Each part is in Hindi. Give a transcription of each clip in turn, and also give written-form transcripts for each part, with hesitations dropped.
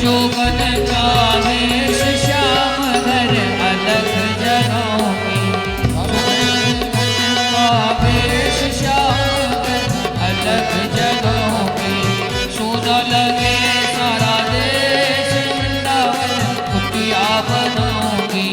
जोगन का वेश श्याम घर अलग जगाऊंगी। का वेश श्याम घर अलग जगाऊंगी। सोना लगे सारा देश वृंदावन कुटिया बनाऊंगी।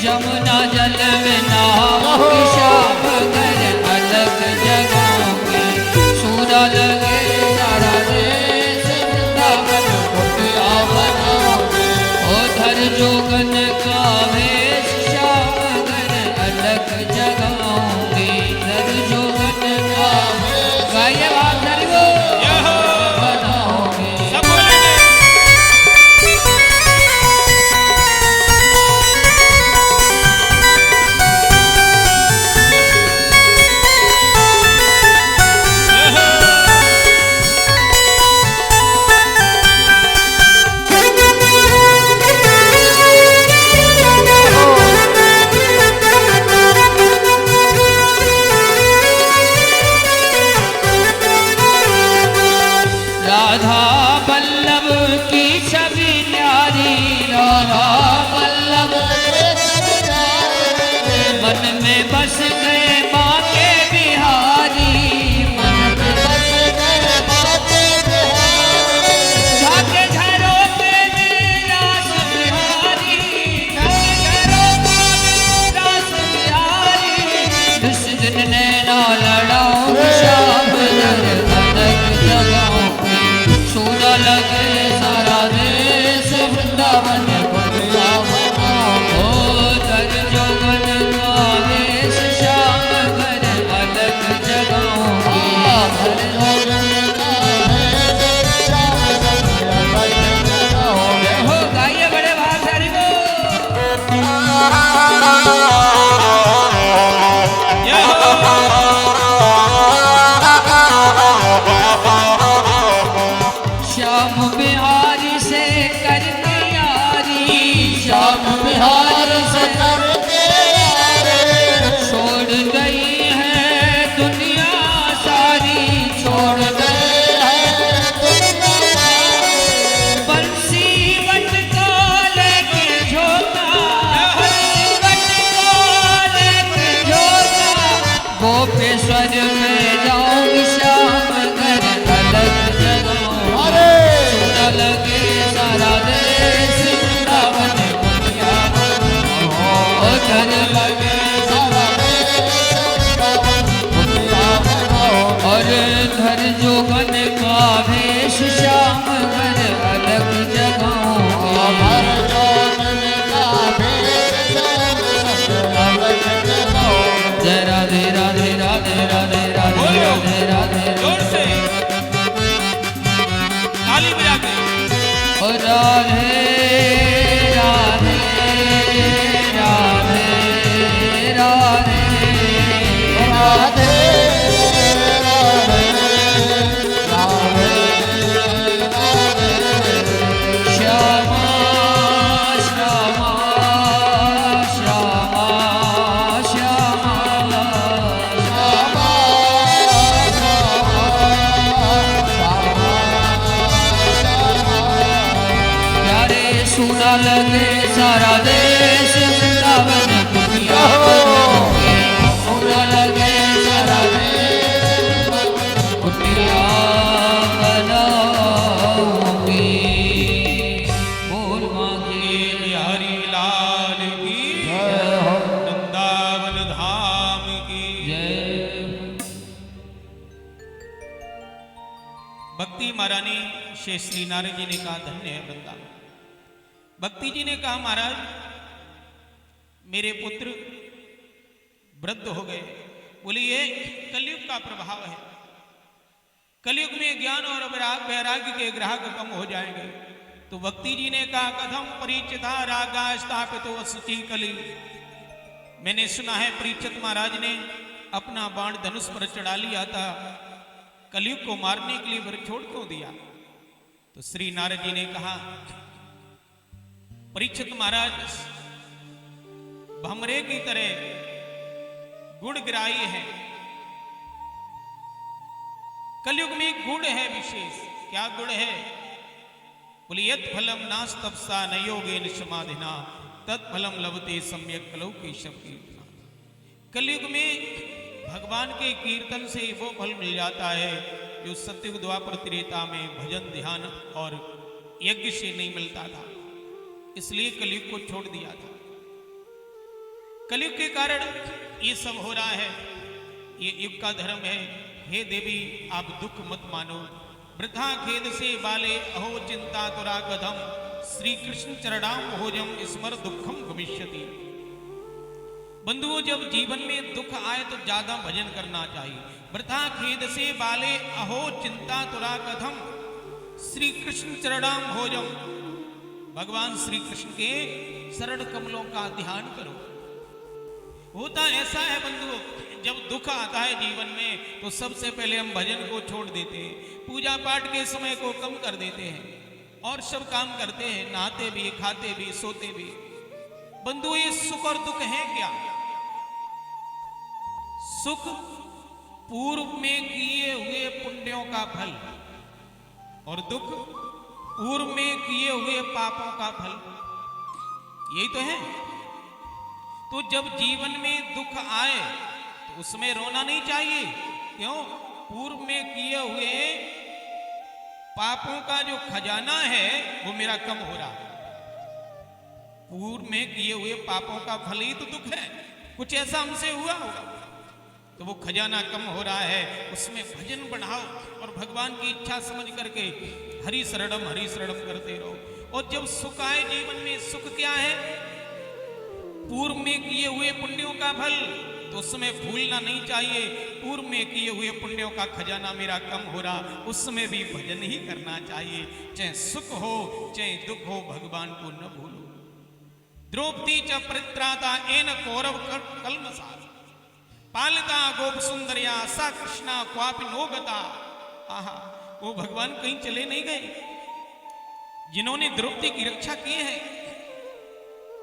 यमुना जल में नहाऊंगी। श्याम घर अलग जगाऊंगी। सूरा लगे सारा देश वृंदावन कुटिया बनाऊंगी। धर जोगन का वेश श्याम घर अलग जगाऊंगी। धर जोगन का गाये बात धरियो बनाऊंगी। राधा वल्लभ की छवि न्यारी। राधा वल्लभ मन में बस गए माँ के बिहारी। मन में बस गए माँ के बिहारी। झाके घरों पे रास बिहारी। झाके घरों पे रास बिहारी। जिस दिन नैना लड़ाऊं श्याम घर अलग जगाऊंगी। सोना लगे सारा देश वृंदावन कुटिया बनाऊंगी। धर जोगन का वेश श्याम घर अलग जगाऊंगी। धर जोगन का वेश श्याम घर अलग जगाऊंगी। हो गाइए बड़े भाषारी को। श्याम बिहारी से करके यारी। श्याम बिहारी से करके यारी। छोड़ गई है दुनिया सारी। छोड़ गई है दुनिया। बंसी बट को लेके झोंका। बंसी बट को लेके झोंका। गोपेश्वर में जाऊंगी। श्याम घर अलग जगाऊंगी। लगे सारा देश वृंदावन कुटिया बनाऊंगी। धर लगे सारा देश वृंदावन कुटिया बनाऊंगी। और धर जोगन का वेश श्याम घर अलग जगाऊंगी। धर जोगन का वेश श्याम घर अलग जगाऊंगी। जय राधे राधे राधे राधे राधे राधे राधे। जोर से ताली बजा के। राधे राधे राधे राधे राधे राधे राधे। श्यामा श्यामा श्यामा श्यामा श्यामा सुना लगे सारा देश वृंदावन कुटिया बनाऊंगी। सुना लगे सारा देश कुटिया बनाऊंगी। शेष श्री नारद जी ने कहा धन्य है वृंदावन। भक्ति जी ने कहा महाराज मेरे पुत्र वृद्ध हो गए। बोले ये कलयुग का प्रभाव है, कलयुग में ज्ञान और वैराग्य के ग्राहक कम हो जाएंगे। तो भक्ति जी ने कहा कथम परिचिता रागा स्थापितो असुचि कली। मैंने सुना है परीक्षित महाराज ने अपना बाण धनुष पर चढ़ा लिया था, कलयुग को मारने के लिए फिर छोड़ क्यों दिया? तो श्री नारद जी ने कहा परीक्षित महाराज भमरे की तरह गुड़ गिराई है, कलयुग में गुड़ है विशेष। क्या गुड़ है? बोले यत् फलम नास्तप्सा न योगेन समाधिना तत्फलम लभते सम्यक कलौ केशव कीर्तना। कलयुग में भगवान के कीर्तन से वो फल मिल जाता है जो सत्युग द्वापर त्रेता में भजन ध्यान और यज्ञ से नहीं मिलता था, इसलिए कलयुग को छोड़ दिया था। कलयुग के कारण ये सब हो रहा है, ये युग का धर्म है। हे देवी आप दुख मत मानो, वृथा खेद से बाले अहो चिंता तुरा गधम श्री कृष्ण चरणाम भोजम स्मर दुखम गमिष्यति। बंधुओं जब जीवन में दुख आए तो ज्यादा भजन करना चाहिए। वृथा खेद से बाले अहो चिंता तुरा गधम श्री कृष्ण चरणाम भोजम। भगवान श्री कृष्ण के शरण कमलों का ध्यान करो। होता ऐसा है बंधुओं, जब दुख आता है जीवन में तो सबसे पहले हम भजन को छोड़ देते हैं, पूजा पाठ के समय को कम कर देते हैं और सब काम करते हैं, नहाते भी खाते भी सोते भी। बंधुओं ये सुख और दुख है क्या? सुख पूर्व में किए हुए पुण्यों का फल और दुख पूर्व में किए हुए पापों का फल, यही तो है। तो जब जीवन में दुख आए तो उसमें रोना नहीं चाहिए। क्यों? पूर्व में किए हुए पापों का जो खजाना है वो मेरा कम हो रहा है। पूर्व में किए हुए पापों का फल ही तो दुख है, कुछ ऐसा हमसे हुआ होगा तो वो खजाना कम हो रहा है। उसमें भजन बढ़ाओ और भगवान की इच्छा समझ करके हरि शरणम करते रहो। और जब सुख आए जीवन में, सुख क्या है? पूर्व में किए हुए पुण्यों का फल, तो उसमें भूलना नहीं चाहिए। पूर्व में किए हुए पुण्यों का खजाना मेरा कम हो रहा, उसमें भी भजन ही करना चाहिए। चाहे सुख हो चाहे दुख हो, भगवान को न भूलो। द्रौपदी च परित्राता एन कौरव कलमसा पालिता गोप सुंदरिया सा कृष्णा क्वापि नोगता। आहा, वो भगवान कहीं चले नहीं गए। जिन्होंने द्रौपदी की रक्षा की है,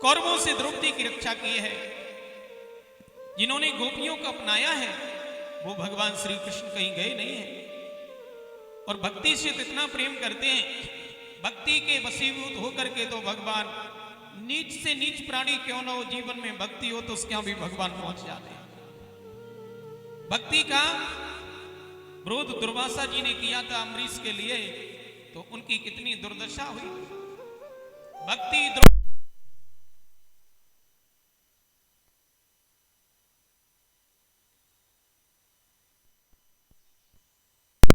कौरवों से द्रौपदी की रक्षा की है, जिन्होंने गोपियों को अपनाया है, वो भगवान श्री कृष्ण कहीं गए नहीं है। और भक्ति से तो इतना प्रेम करते हैं, भक्ति के वशीभूत होकर के तो भगवान नीच से नीच प्राणी क्यों ना हो, जीवन में भक्ति हो तो उसके यहां भी भगवान पहुंच जाते हैं। भक्ति का विरोध दुर्वासा जी ने किया था अम्बरीश के लिए, तो उनकी कितनी दुर्दशा हुई। भक्ति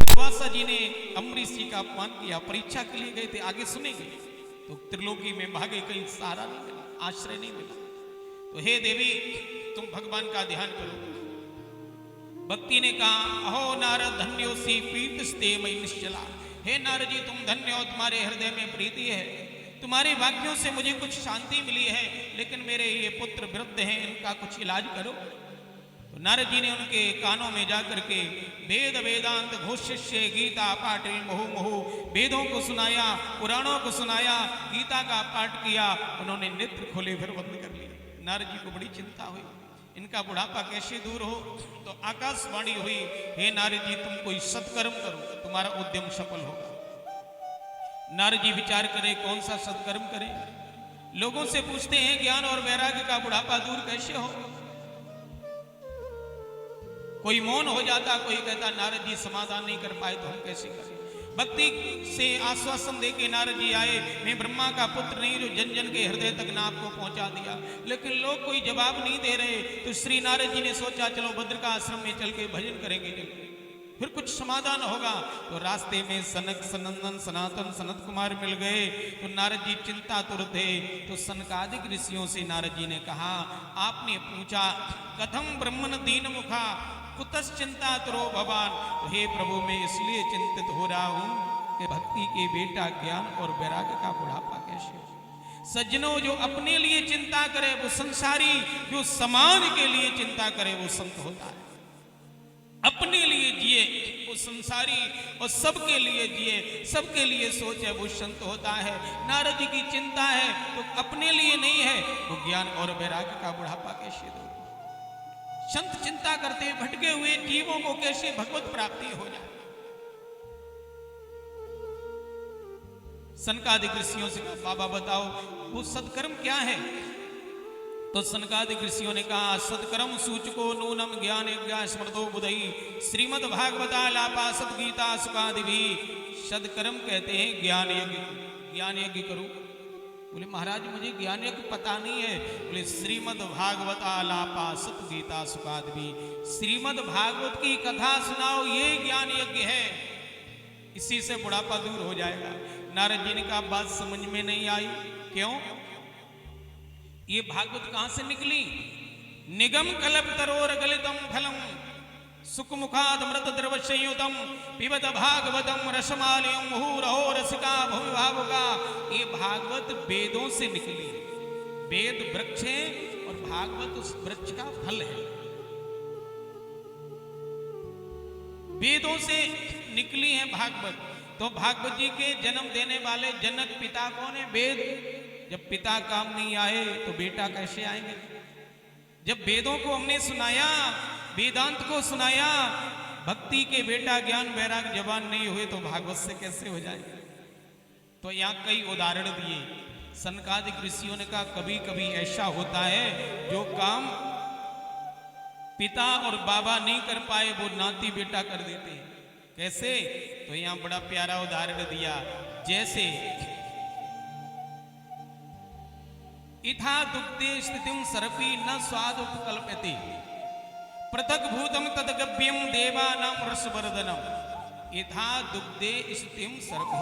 दुर्वासा जी ने अम्बरीश जी का अपमान किया, परीक्षा के लिए गए थे, आगे सुनेंगे, तो त्रिलोकी में भागे, कहीं सहारा नहीं मिला, आश्रय नहीं मिला। तो हे देवी तुम भगवान का ध्यान करो। भक्ति ने कहा अहो नारद धन्योसी प्रीतस्ते मयि निश्चला। हे नारद जी तुम धन्य हो, तुम्हारे हृदय में प्रीति है, तुम्हारे वाक्यों से मुझे कुछ शांति मिली है, लेकिन मेरे ये पुत्र वृद्ध हैं, इनका कुछ इलाज करो। तो नारद जी ने उनके कानों में जाकर के वेद वेदांत घोषिष्य गीता पाठे मुहु मुहु, वेदों को सुनाया, पुराणों को सुनाया, गीता का पाठ किया। उन्होंने नेत्र खोले फिर बंद कर लिए। नारद जी को बड़ी चिंता हुई, इनका बुढ़ापा कैसे दूर हो। तो आकाशवाणी हुई, हे नारद जी तुम कोई सत्कर्म करो, तुम्हारा उद्यम सफल होगा। नारद जी विचार करें कौन सा सत्कर्म करें। लोगों से पूछते हैं ज्ञान और वैराग्य का बुढ़ापा दूर कैसे हो। कोई मौन हो जाता, कोई कहता नारद जी समाधान नहीं कर पाए तो हम कैसे करें। भक्ति से आश्वासन देके नारद जी आए, मैं ब्रह्मा का पुत्र नहीं जो जन जन के हृदय तक नाम को पहुंचा दिया। लेकिन लोग कोई जवाब नहीं दे रहे, तो श्री नारद जी ने सोचा चलो भद्र का आश्रम में चल के भजन करेंगे। फिर कुछ समाधान होगा। तो रास्ते में सनक सनंदन सनातन सनत कुमार मिल गए। तो नारद जी चिंतातुर थे। तो सनकादिक ऋषियों से नारद जी ने कहा, आपने पूछा कथम ब्रह्मन दीन मुखा कुतस चिंतातुरो भगवान। तो हे प्रभु मैं इसलिए चिंतित हो रहा हूं कि भक्ति के बेटा ज्ञान और वैराग्य का बुढ़ापा कैसे हो। सज्जनों, जो अपने लिए चिंता करे वो संसारी, जो समाज के लिए चिंता करे वो संत होता है। अपने लिए जिए वो संसारी और सबके लिए जिए, सबके लिए सोचे वो संत होता है। नारद जी की चिंता है तो अपने लिए नहीं है, वो ज्ञान और वैराग्य का बुढ़ापा कैसे दो। संत चिंता करते भटके हुए जीवों को कैसे भगवत प्राप्ति हो जाए। सनकादिक ऋषियों से कहा, बाबा बताओ वो सत्कर्म क्या है। तो सनकादिक ऋषियों ने कहा, सत्कर्म सूचको नूनम ज्ञान यज्ञ स्मृतो बुधई श्रीमद् भागवता लापा सदगीता सुखादि भी। सत्कर्म कहते हैं ज्ञान यज्ञ। ज्ञान यज्ञ करो। बोले महाराज मुझे ज्ञान यज्ञ पता नहीं है। बोले श्रीमद् भागवता लापा सदगीता सुखादि भी। श्रीमद् भागवत की कथा सुनाओ, ये ज्ञान यज्ञ है। इसी से बुढ़ापा दूर हो जाएगा। नारद जी ने कहा बात समझ में नहीं आई। क्यों? ये भागवत कहां से निकली? निगम कल्प तरोर गलितम फलम सुखमुखाद मृत द्रव संयुतम पिबत भागवतम रसमालयम मुहुरहो रसिका भूमि भावुका। ये भागवत वेदों से निकली। वेद वृक्ष है और भागवत उस वृक्ष का फल है। वेदों से निकली है भागवत। तो भागवत जी के जन्म देने वाले जनक पिता कौन है? वेद। जब पिता काम नहीं आए तो बेटा कैसे आएंगे? जब वेदों को हमने सुनाया, वेदांत को सुनाया, भक्ति के बेटा ज्ञान वैराग जवान नहीं हुए तो भागवत से कैसे हो जाएंगे? तो यहाँ कई उदाहरण दिए। सनकादिक ऋषियों ने कहा कभी कभी ऐसा होता है जो काम पिता और बाबा नहीं कर पाए वो नाती बेटा कर देते हैं। कैसे? तो यहां बड़ा प्यारा उदाहरण दिया। जैसे इथा दुग्धे स्थितिम सर्पी न स्वाद उपकल्पते पृथक भूतम तदगभ्यम देवानां रसवर्धनम। इथा दुग्धे स्थितिम सर्पी।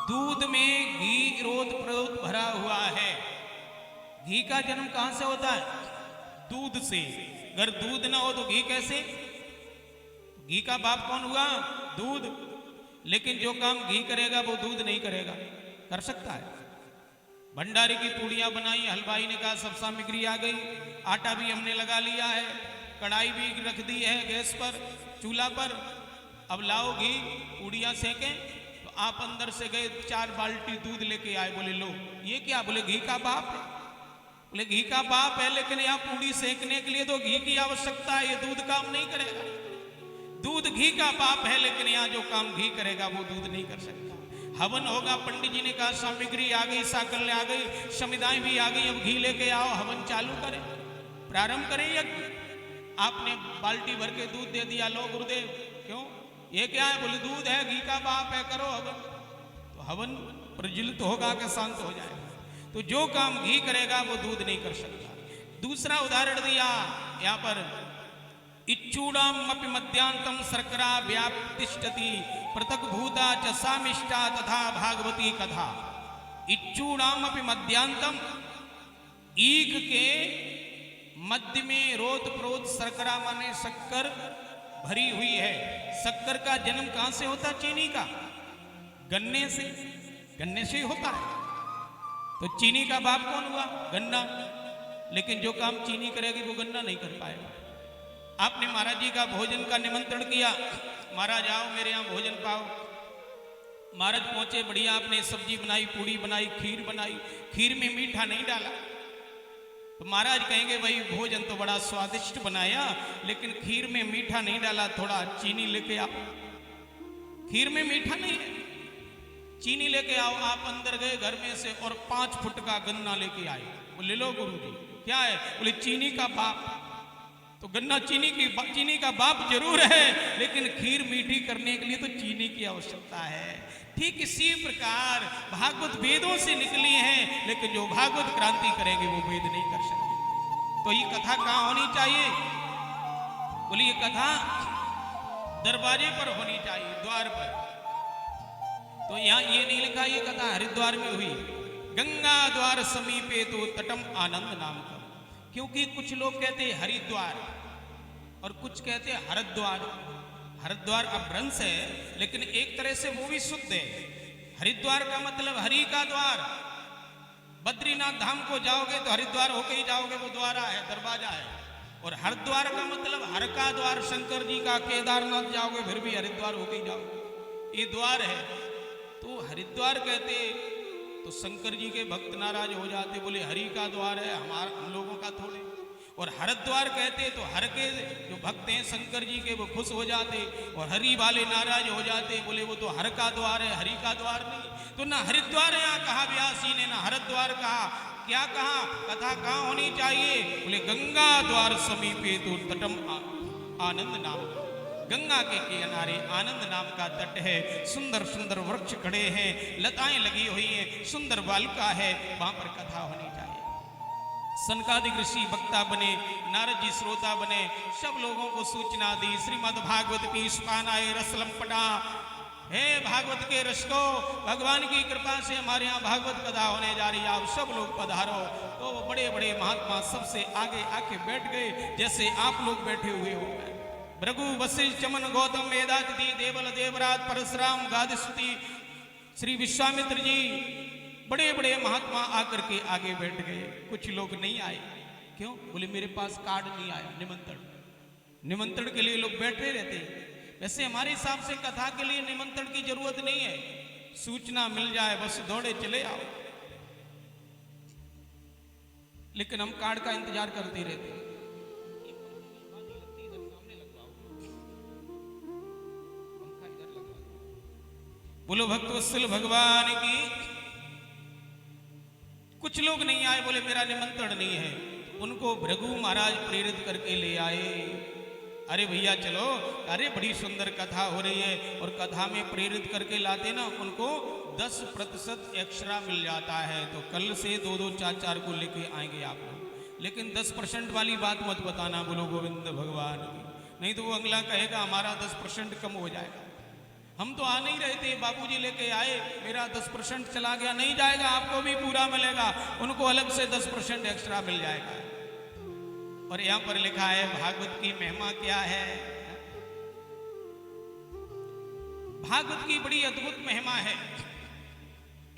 दूध में घी रोध प्रोत भरा हुआ है। घी का जन्म कहां से होता है? दूध से। अगर दूध ना हो तो घी कैसे? घी का बाप कौन हुआ? दूध। लेकिन जो काम घी करेगा वो दूध नहीं करेगा। कर सकता है? भंडारे की पूड़ियां बनाई, हलवाई ने कहा सब सामग्री आ गई, आटा भी हमने लगा लिया है, कढ़ाई भी रख दी है गैस पर, चूल्हा पर, अब लाओ घी, पूड़ियां सेकें। तो आप अंदर से गए 4 बाल्टी दूध लेके आए। बोले लो ये क्या? बोले घी का बाप है। बोले घी का बाप है लेकिन यहाँ पूड़ी सेकने के लिए तो घी की आवश्यकता है, ये दूध काम नहीं करेगा। दूध घी का बाप है लेकिन यहाँ जो काम घी करेगा वो दूध नहीं कर सकता। हवन होगा, पंडित जी ने कहा सामग्री आ गई, साकल आ गई, समिदाएं भी आ गई, अब घी लेके आओ, हवन चालू करें, प्रारंभ करें यज्ञ। आपने बाल्टी भर के दूध दे दिया, लो गुरुदेव। क्यों? ये क्या है? बोले दूध है, घी का बाप है, करो हवन। तो हवन प्रज्वलित होगा कि शांत हो जाएगा। तो जो काम घी करेगा वो दूध नहीं कर सकता। दूसरा उदाहरण दिया यहाँ पर, इच्छूणाम अपि मध्यांतम शर्करा व्याप्तिष्ठति पृथक भूता च सामिष्टा तथा भागवती कथा। इच्छूणाम अपि मध्यांतम, ईख के मध्य में रोत प्रोत शर्करा माने शक्कर भरी हुई है। शक्कर का जन्म कहां से होता? चीनी का। गन्ने से। गन्ने से होता है। तो चीनी का बाप कौन हुआ? गन्ना। लेकिन जो काम चीनी करेगी वो गन्ना नहीं कर पाएगा। आपने महाराज जी का भोजन का निमंत्रण किया, महाराज आओ मेरे यहाँ भोजन पाओ। महाराज पहुंचे, बढ़िया आपने सब्जी बनाई, पूड़ी बनाई, खीर बनाई। खीर में मीठा नहीं डाला। तो महाराज कहेंगे भाई भोजन तो बड़ा स्वादिष्ट बनाया लेकिन खीर में मीठा नहीं डाला, थोड़ा चीनी लेके आओ। खीर में मीठा नहीं है, चीनी लेके आओ। आप अंदर गए घर में से और 5 फुट का गन्ना लेके आए। बोले लो गुरु जी क्या है? बोले चीनी का बाप। तो गन्ना चीनी का बाप जरूर है लेकिन खीर मीठी करने के लिए तो चीनी की आवश्यकता है। ठीक इसी प्रकार भागवत वेदों से निकली है लेकिन जो भागवत क्रांति करेंगे वो वेद नहीं कर सकते। तो ये कथा कहाँ होनी चाहिए? बोलिए कथा दरवाजे पर होनी चाहिए, द्वार पर। तो यहां ये नहीं लिखा, ये कथा हरिद्वार में हुई। गंगा द्वार समीपे तो तटम आनंद नाम का, क्योंकि कुछ लोग कहते हरिद्वार और कुछ कहते हरिद्वार। हरिद्वार अपभ्रंश है, लेकिन एक तरह से वो भी शुद्ध है। हरिद्वार का मतलब हरि का द्वार। बद्रीनाथ धाम को जाओगे तो हरिद्वार होके ही जाओगे, वो द्वारा है, दरवाजा है। और हरिद्वार का मतलब हर का द्वार, शंकर जी का। केदारनाथ जाओगे फिर भी हरिद्वार होके ही जाओगे, ये द्वार है। तो हरिद्वार कहते तो शंकर जी के भक्त नाराज हो जाते, बोले हरि का द्वार है, हम लोगों का थोड़े। और हरिद्वार कहते तो हर के जो भक्त हैं शंकर जी के, वो खुश हो जाते। और हरि वाले नाराज हो जाते, बोले वो तो हर का द्वार है, हरि का द्वार नहीं। तो ना हरिद्वार यहाँ कहा व्यास जी ने, ना हरिद्वार कहा। क्या कहा? कथा कहाँ होनी चाहिए? बोले गंगा द्वार समीपे तो तटम आनंद नाम। गंगा के किनारे आनंद नाम का तट है। सुंदर सुंदर वृक्ष खड़े हैं, लताएं लगी हुई हैं, सुंदर बालुका है, वहां पर कथा होनी चाहिए। सनकादिक ऋषि वक्ता बने, नारद जी श्रोता बने, सब लोगों को सूचना दी। श्रीमद् भागवत पीयूष पानाए रसलम पटा। हे भागवत के रस को, भगवान की कृपा से हमारे यहाँ भागवत कथा होने जा रही है, आप सब लोग पधारो। तो बड़े बड़े महात्मा सबसे आगे आके बैठ गए, जैसे आप लोग बैठे हुए हो। भृगु वशिष्ठ चमन गौतम वेदातिथि देवल देवराज परशुराम गादिस्ती श्री विश्वामित्र जी, बड़े बड़े महात्मा आकर के आगे बैठ गए। कुछ लोग नहीं आए, क्यों? बोले मेरे पास कार्ड नहीं आया, निमंत्रण के लिए लोग बैठे रहते हैं। वैसे हमारे हिसाब से कथा के लिए निमंत्रण की जरूरत नहीं है, सूचना मिल जाए बस दौड़े चले आओ। लेकिन हम कार्ड का इंतजार करते रहते हैं। बोलो भक्तवत्सल भगवान की। कुछ लोग नहीं आए, बोले मेरा निमंत्रण नहीं है। उनको भृगु महाराज प्रेरित करके ले आए। अरे भैया चलो, अरे बड़ी सुंदर कथा हो रही है, और कथा में प्रेरित करके लाते ना, उनको 10% एक्स्ट्रा मिल जाता है। तो कल से 2-2, 4-4 को लेके आएंगे आप लोग। लेकिन 10% वाली बात मत बताना, बोलो गोविंद भगवान की, नहीं तो वो अगला कहेगा हमारा 10% कम हो जाएगा। हम तो आ नहीं रहे थे, बाबूजी लेके आए, मेरा 10% चला गया, नहीं जाएगा, आपको भी पूरा मिलेगा, उनको अलग से 10% एक्स्ट्रा मिल जाएगा। और यहां पर लिखा है भागवत की महिमा क्या है। भागवत की बड़ी अद्भुत महिमा है।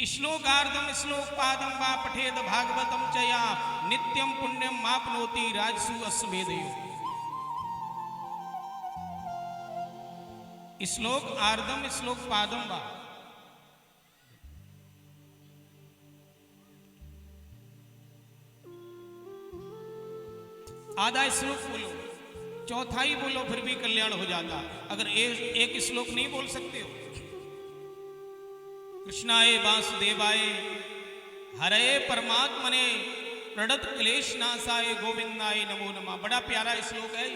श्लोकार्धम श्लोक पादम वा पठेद भागवतम चया नित्यम पुण्यम मापनोति राजसु अश्वमेधयो। श्लोक आर्धम श्लोक पादम वा, आधा श्लोक बोलो, चौथाई बोलो, फिर भी कल्याण हो जाता। अगर एक श्लोक नहीं बोल सकते हो। कृष्णाय वासुदेवाय हरे परमात्मने प्रणत क्लेश नाशाय गोविंदाय नमो नमः। बड़ा प्यारा श्लोक है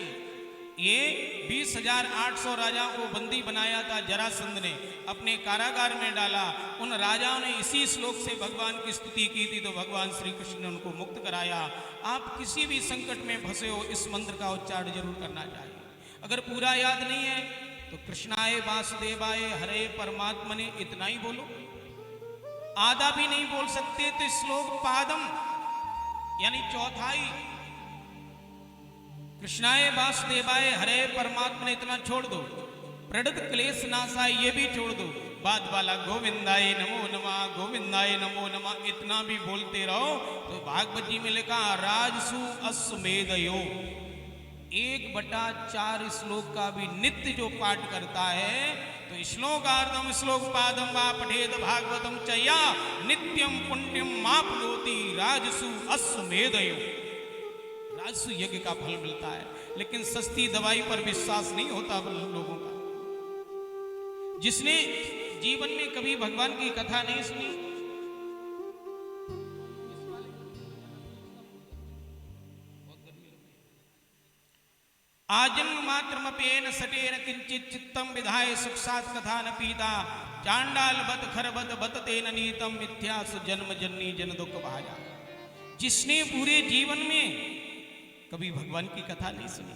ये 20,800 राजाओं को बंदी बनाया था जरासंध ने, अपने कारागार में डाला। उन राजाओं ने इसी श्लोक से भगवान की स्तुति की थी, तो भगवान श्री कृष्ण ने उनको मुक्त कराया। आप किसी भी संकट में फंसे हो, इस मंत्र का उच्चारण जरूर करना चाहिए। अगर पूरा याद नहीं है तो कृष्णाय वासुदेवाय हरे परमात्मने इतना ही बोलो। आधा भी नहीं बोल सकते तो श्लोक पादम यानी चौथाई, कृष्णाय वासुदेवाय हरे परमात्मा ने इतना छोड़ दो। प्रणत क्लेश नाशाय ये भी छोड़ दो। बाद वाला गोविंदाय नमो नमः, गोविंदाय नमो नमः इतना भी बोलते रहो। तो भागवत जी में लिखा राजसु अश्वमेधयो 1/4 श्लोक का भी नित्य जो पाठ करता है, तो श्लोकार्धम श्लोक पादम वा पठेद भागवतम चया नित्यम पुण्यम मापनोति राजसु अश्वमेधयो। राजसु यज्ञ का फल मिलता है, लेकिन सस्ती दवाई पर विश्वास नहीं होता लोगों का। जिसने जीवन में कभी भगवान की कथा नहीं सुनी, आजन्म मात्रमपेन सटेन किंचित चित्तम विधाय सुखसात कथा न पीता चांडाल बत खरबत बत तेन नीतम मिथ्यास जन्म जन्नी जन दुख भाजा। जिसने पूरे जीवन में कभी भगवान की कथा नहीं सुनी,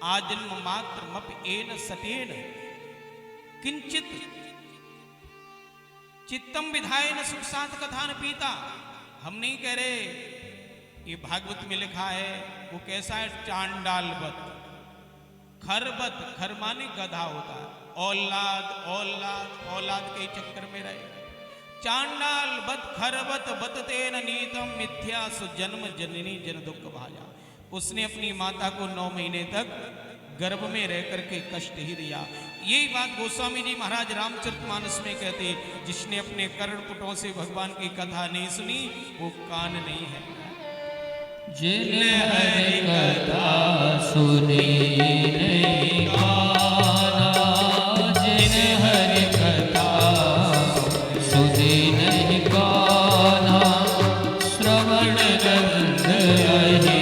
आजन्म मात्र मप एन सतेन किंचित चित्तम विधाय न सुख सात कथा न पीता। हम नहीं कह रहे, ये भागवत में लिखा है वो कैसा है, चांडालवत खरबत, खर माने गधा होता है, औलाद औलाद औलाद के चक्कर में रहे, चांडाल बत खरबत बतते न नीतम मिथ्या सुजन्म जननी जन दुख भाजा। उसने अपनी माता को 9 महीने तक गर्भ में रह करके कष्ट ही दिया। यही बात गोस्वामी जी महाराज रामचरितमानस में कहते, जिसने अपने कर्णपुटों से भगवान की कथा नहीं सुनी वो कान नहीं है। जिन हरि कथा सुनी नहीं काना, जिन हरि कथा सुनी नहीं काना, श्रवण रंग रहे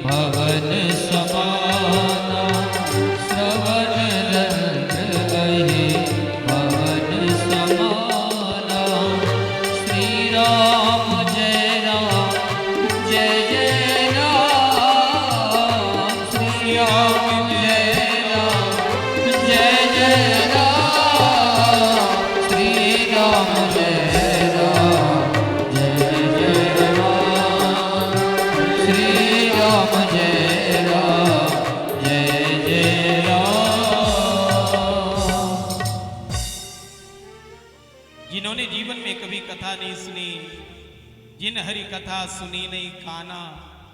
भवन समाना, श्रवण रंग रहे भवन समाना। श्री राम जय राम जय जय राम, श्री राम जय राम जय जय राम, श्री राम जय राम जय जय राम, श्री राम जय राम जय जय राम। जिन्होंने जीवन में कभी कथा नहीं सुनी, जिन हरि कथा सुनी नहीं काना,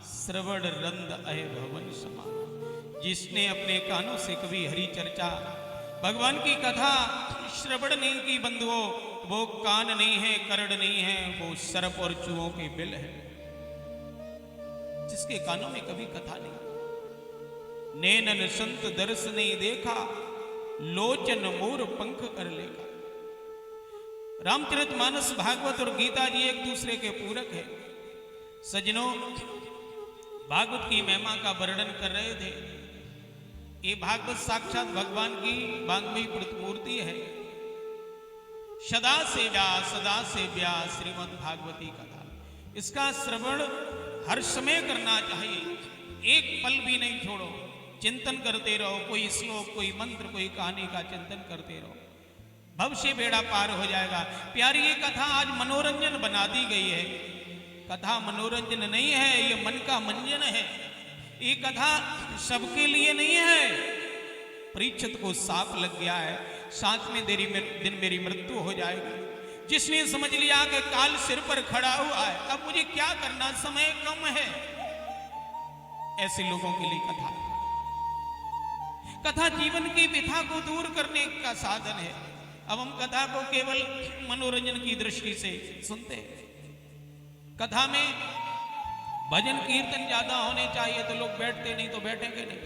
श्रवण रंद अय भवन समाना। जिसने अपने कानों से कभी हरि चर्चा भगवान की कथा श्रवण नहीं की बंधुओं, वो कान नहीं है, कर्ण नहीं है, वो सर्प और चूहों के बिल है। जिसके कानों में कभी कथा नहीं, नैनन संत दर्श नहीं देखा, लोचन मोर पंख कर लेगा। रामचरितमानस भागवत और गीता जी एक दूसरे के पूरक है। सज्जनों, भागवत की महिमा का वर्णन कर रहे थे। ये भागवत साक्षात भगवान की वाग्मयी प्रतिमूर्ति है। सदा से व्यास श्रीमद् भागवती कथा, इसका श्रवण हर समय करना चाहिए, एक पल भी नहीं छोड़ो, चिंतन करते रहो। कोई श्लोक, कोई मंत्र, कोई कहानी का चिंतन करते रहो, भविष्य बेड़ा पार हो जाएगा। प्यारी ये कथा आज मनोरंजन बना दी गई है। कथा मनोरंजन नहीं है, ये मन का मंजन है। ये कथा सबके लिए नहीं है। परीक्षित को सांप लग गया है, 7वें दिन मेरी मृत्यु हो जाएगी। जिसने समझ लिया कि काल सिर पर खड़ा हुआ है, अब मुझे क्या करना, समय कम है, ऐसे लोगों के लिए कथा जीवन की व्यथा को दूर करने का साधन है। अब हम कथा को केवल मनोरंजन की दृष्टि से सुनते हैं। कथा में भजन कीर्तन ज्यादा होने चाहिए तो लोग बैठते, नहीं तो बैठेंगे नहीं।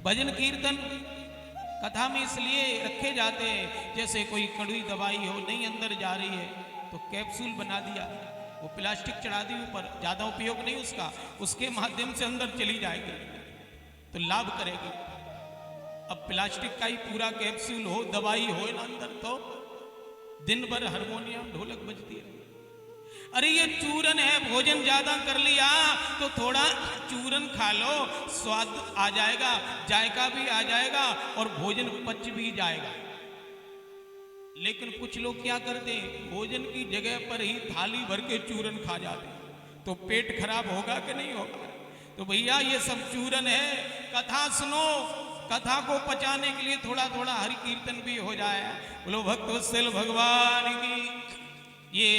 भजन कीर्तन कथा में इसलिए रखे जाते हैं, जैसे कोई कड़वी दवाई हो, नहीं अंदर जा रही है तो कैप्सूल बना दिया, वो प्लास्टिक चढ़ा दी ऊपर, ज्यादा उपयोग नहीं उसका, उसके माध्यम से अंदर चली जाएगी तो लाभ करेगी। अब प्लास्टिक का ही पूरा कैप्सूल हो, दवाई हो ना अंदर, तो दिन भर हारमोनियम ढोलक बजती है। अरे ये चूरन है, भोजन ज्यादा कर लिया तो थोड़ा चूरन खा लो, स्वाद आ जाएगा, जायका भी आ जाएगा और भोजन पच भी जाएगा। लेकिन कुछ लोग क्या करते हैं, भोजन की जगह पर ही थाली भर के चूरन खा जाते हैं, तो पेट खराब होगा कि नहीं होगा? तो भैया ये सब चूरन है। कथा सुनो, कथा को पचाने के लिए थोड़ा थोड़ा हरि कीर्तन भी हो जाए। बोलो भक्त वत्सल भगवान की। ये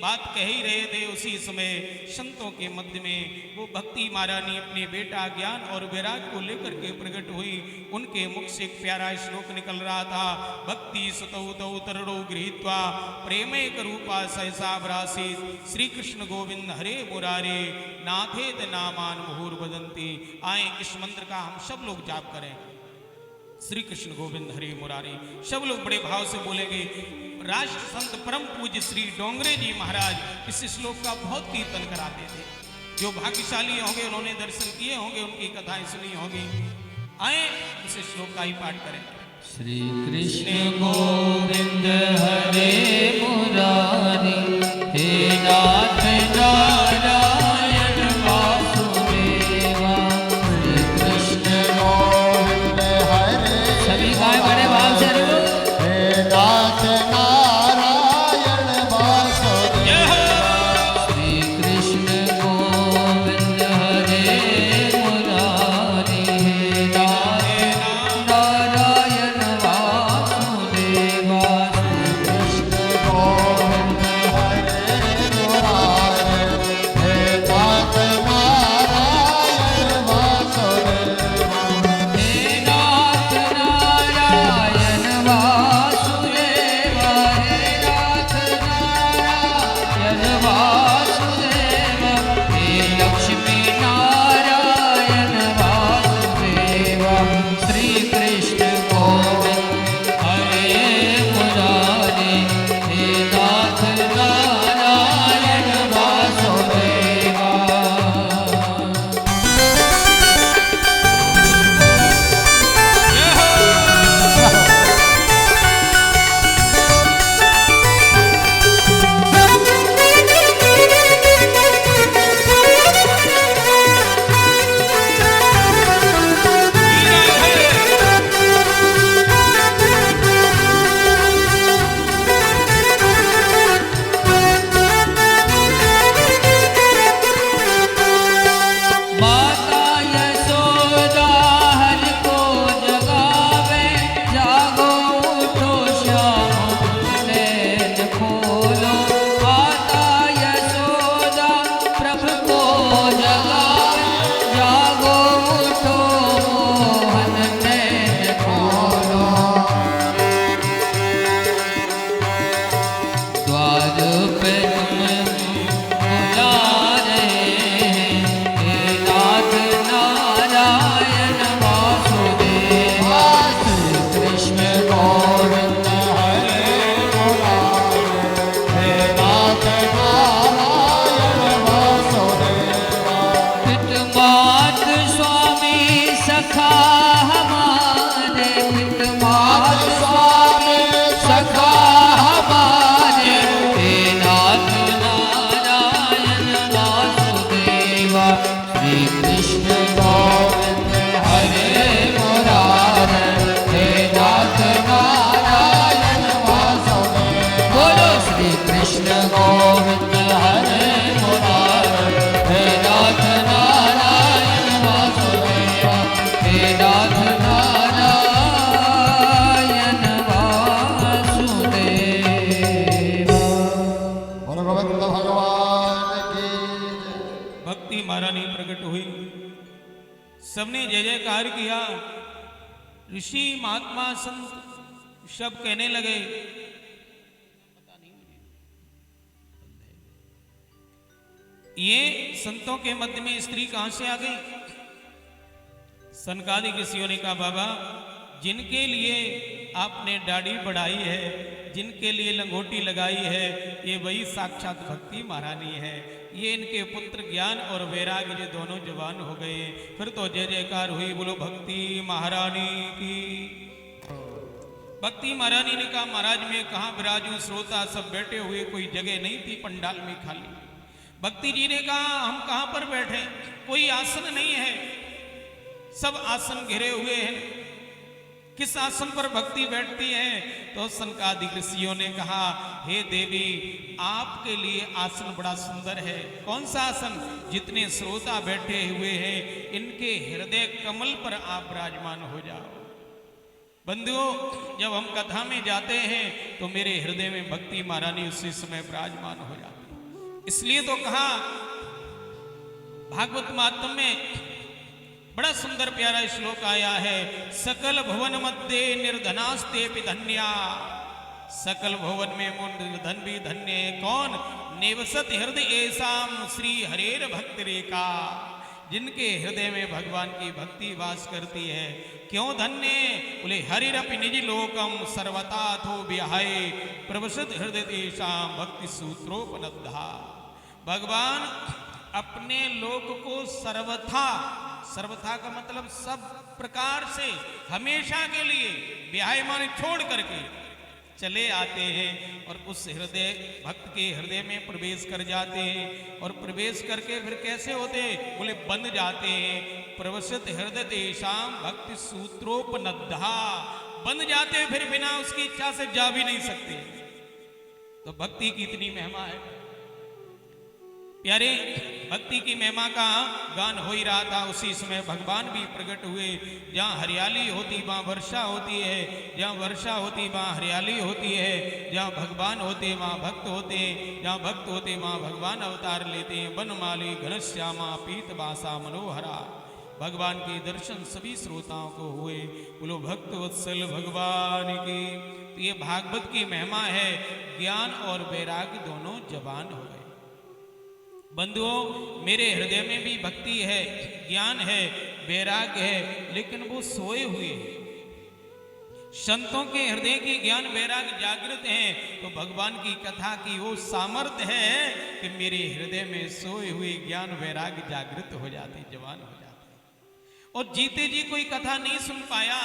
बात कह ही रहे थे, उसी समय संतों के मध्य में वो भक्ति महारानी अपने बेटा ज्ञान और वैराग को लेकर के प्रकट हुई। उनके मुख से एक प्यारा श्लोक निकल रहा था, भक्ति सुतौ तौ तरणो गृहीत्वा प्रेमैक रूपा सहसा भ्रासीत् श्री कृष्ण गोविंद हरे मुरारे नाथेत नामान मुहुर्वदन्ति। आए इस मंत्र का हम सब लोग जाप करें। श्री कृष्ण गोविंद हरे मुरारे, सब लोग बड़े भाव से बोलेंगे। राष्ट्र संत परम पूज्य श्री डोंगरे जी महाराज इस श्लोक का बहुत कीर्तन कराते थे। जो भाग्यशाली होंगे उन्होंने दर्शन किए होंगे, उनकी कथाएं सुनी होंगी। आए इस श्लोक का ही पाठ करें। श्री कृष्ण गोविंद हरे मुरारी, हे नाथ नारायण वासुदेवा। श्री कृष्ण गोविंद द्वार पे तुम पुजारे, हे नाथ नारायण वासुदेव। श्री कृष्ण गोविंद हरे मुरारे, हे नाथ नारायण वासुदेवा। पितमात स्वामी सखा हमारे, पितमात स्वामी सखा हमारे, हे नाथ नारायण वासुदेवा। श्री कृष्ण गोविंद हरे मुरारे, हे नाथ नारायण वासुदेवा। बोलो श्री कृष्ण गोविंद हरे मुरारे, हे नाथ नारायण वासुदेवा, हे नाथ नारायण वासुदेवा। और गोविंद भगवान की जय। भक्ति महारानी प्रकट हुई, सबने जय जयकार किया। ऋषि महात्मा संत सब कहने लगे, पता नहीं मुझे, ये संतों के मध्य में स्त्री कहां से आ गई? सनकादिक ऋषियों ने कहा, बाबा जिनके लिए आपने दाढ़ी बढ़ाई है, जिनके लिए लंगोटी लगाई है, ये वही साक्षात भक्ति महारानी है। ये इनके पुत्र ज्ञान और वैराग्य जो दोनों जवान हो गए। फिर तो जय जयकार हुई, बोलो भक्ति महारानी की। भक्ति महारानी ने कहा, महाराज मैं कहाँ विराजू, श्रोता सब बैठे हुए, कोई जगह नहीं थी पंडाल में खाली। भक्ति जी ने कहा, हम कहाँ पर बैठे, कोई आसन नहीं है, सब आसन घिरे हुए हैं, किस आसन पर भक्ति बैठती है? तो सनकादिक ऋषियों ने कहा, हे देवी आपके लिए आसन बड़ा सुंदर है। कौन सा आसन? जितने श्रोता बैठे हुए हैं इनके हृदय कमल पर आप विराजमान हो जाओ। बंधुओं, जब हम कथा में जाते हैं तो मेरे हृदय में भक्ति महारानी उसी समय विराजमान हो जाती है। इसलिए तो कहा भागवत महात्म्य में बड़ा सुंदर प्यारा श्लोक आया है, सकल भुवन मध्य निर्धनास्ते धन्या। सकल भुवन में निर्धन भी धन्य है। कौन? निवसत हृदय ऐसाम श्री हरेर भक्त रेखा, जिनके हृदय में भगवान की भक्ति वास करती है। क्यों धन्य? बोले हरिरपि निज लोकम सर्वताथो विहाय प्रवसत हृदय ऐसाम भक्ति सूत्रोपलब्धा। भगवान अपने लोक को सर्वथा, सर्वथा का मतलब सब प्रकार से, हमेशा के लिए, विहाय माने छोड़ करके चले आते हैं और उस हृदय भक्त के हृदय में प्रवेश कर जाते हैं। और प्रवेश करके फिर कैसे होते? बोले बन जाते हैं। प्रवसित हृदय तेषाम भक्ति सूत्रोपनद्धा, बन जाते फिर बिना उसकी इच्छा से जा भी नहीं सकते। तो भक्ति की इतनी महिमा है प्यारे। भक्ति की महिमा का गान हो ही रहा था, उसी समय भगवान भी प्रकट हुए। जहाँ हरियाली होती वहाँ वर्षा होती है, जहाँ वर्षा होती वहाँ हरियाली होती है, जहाँ भगवान होते वहाँ भक्त होते हैं, जहाँ भक्त होते वहाँ भगवान अवतार लेते हैं। बनमाली घनश्यामा पीत बासा मनोहरा, भगवान के दर्शन सभी श्रोताओं को हुए। बोलो भक्त वत्सल भगवान की। तो ये भागवत की महिमा है, ज्ञान और वैराग्य दोनों जवान हो गए। बंधुओं, मेरे हृदय में भी भक्ति है, ज्ञान है, वैराग्य है, लेकिन वो सोए हुए हैं। संतों के हृदय की ज्ञान वैराग्य जागृत हैं, तो भगवान की कथा की वो सामर्थ्य है कि मेरे हृदय में सोए हुए ज्ञान वैराग्य जागृत हो जाते, जवान हो जाते। और जीते जी कोई कथा नहीं सुन पाया,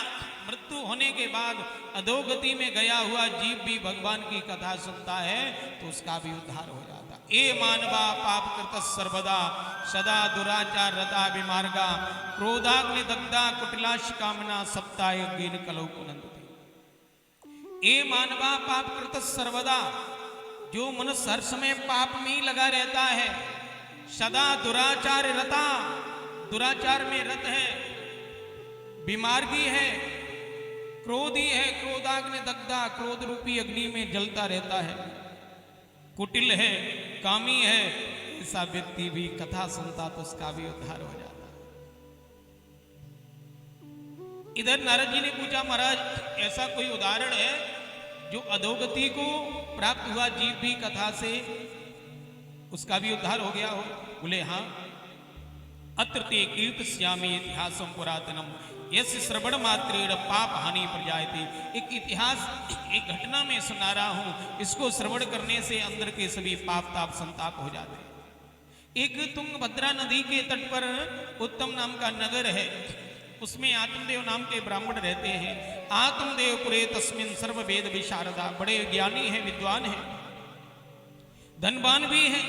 मृत्यु होने के बाद अधोगति में गया हुआ जीव भी भगवान की कथा सुनता है तो उसका भी उद्धार हो जाता। ए मानवा पाप कृत सर्वदा सदा दुराचार रता विमार्गा क्रोधाग्नि दग्धा कुटिलाश कामना सप्ताह गिन कलौ कुनंदते। ए मानवा पाप कृत सर्वदा, जो मनुष्य हर समय पाप में ही लगा रहता है, सदा दुराचार रता, दुराचार में रत है, विमार्गी है, क्रोधी है, क्रोधाग्नि दग्धा, क्रोध रूपी अग्नि में जलता रहता है, कुटिल है, कामी है, ऐसा व्यक्ति भी कथा सुनता तो उसका भी उद्धार हो जाता। इधर नारद जी ने पूछा, महाराज ऐसा कोई उदाहरण है जो अधोगति को प्राप्त हुआ जीव भी कथा से उसका भी उद्धार हो गया हो? बोले हाँ। अत्र ते कीर्तस्यामि इतिहासं पुरातनम यस्य श्रवण मात्रेण पाप हानि प्रजायते। एक इतिहास, एक घटना में सुना रहा हूं, इसको श्रवण करने से अंदर के सभी पाप ताप संताप हो जाते हैं। एक तुंगभद्रा नदी के तट पर उत्तम नाम का नगर है, उसमें आत्मदेव नाम के ब्राह्मण रहते हैं। आत्मदेव पुरे तस्मिन सर्व वेद विशारदा, बड़े ज्ञानी हैं, विद्वान हैं, धनवान भी हैं,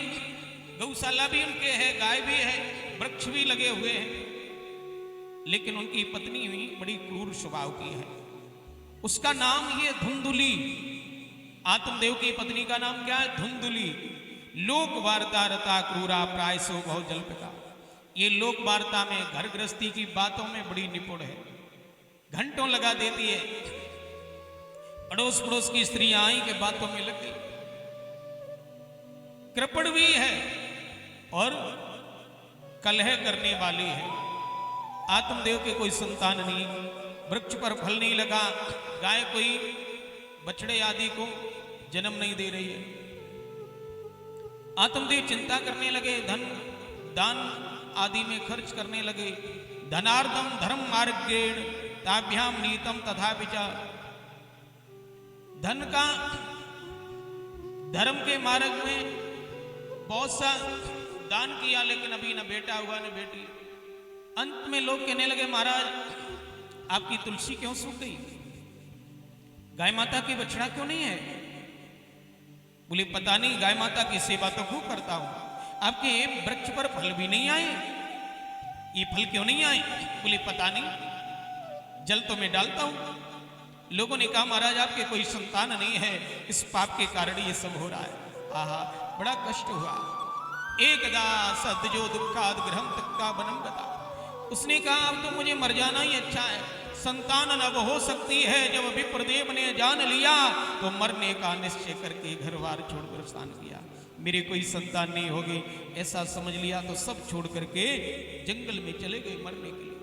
गौशाला भी उनके है, गाय भी है, वृक्ष भी लगे हुए हैं। लेकिन उनकी पत्नी हुई बड़ी क्रूर स्वभाव की है, उसका नाम ये धुंधुली। आत्मदेव की पत्नी का नाम क्या है? धुंधुली। लोक वार्ता रता क्रूरा प्रायसो बहु जल्पिता। ये लोक वार्ता में, घर गृहस्थी की बातों में बड़ी निपुण है, घंटों लगा देती है। अड़ोस पड़ोस की स्त्रियां आई के बातों में लग गई। कृपण भी है और कलह करने वाली है। आत्मदेव के कोई संतान नहीं, वृक्ष पर फल नहीं लगा, गाय कोई बछड़े आदि को जन्म नहीं दे रही है। आत्मदेव चिंता करने लगे, धन दान आदि में खर्च करने लगे। धनार्दम धर्म मार्गेण ताभ्याम नीतम तथा विचार। धन का धर्म के मार्ग में बहुत सा दान किया, लेकिन अभी न बेटा हुआ न बेटी। अंत में लोग कहने लगे, महाराज आपकी तुलसी क्यों सूख गई? गाय माता की बछड़ा क्यों नहीं है? बोले पता नहीं, गाय माता की सेवा तो खूब करता हूं, आपके वृक्ष पर फल भी नहीं आए, ये फल क्यों नहीं आए? बोले पता नहीं, जल तो मैं डालता हूं। लोगों ने कहा महाराज आपके कोई संतान नहीं है, इस पाप के कारण ये सब हो रहा है। आहा, बड़ा कष्ट हुआ। एकदा सद्यो दुखाद गृहम तक्का बनम गता। उसने कहा अब तो मुझे मर जाना ही अच्छा है, संतान अब हो सकती है। जब विप्रदेव ने जान लिया तो मरने का निश्चय करके घर बार छोड़कर प्रस्थान किया। मेरी कोई संतान नहीं होगी ऐसा समझ लिया तो सब छोड़ करके जंगल में चले गए मरने के लिए।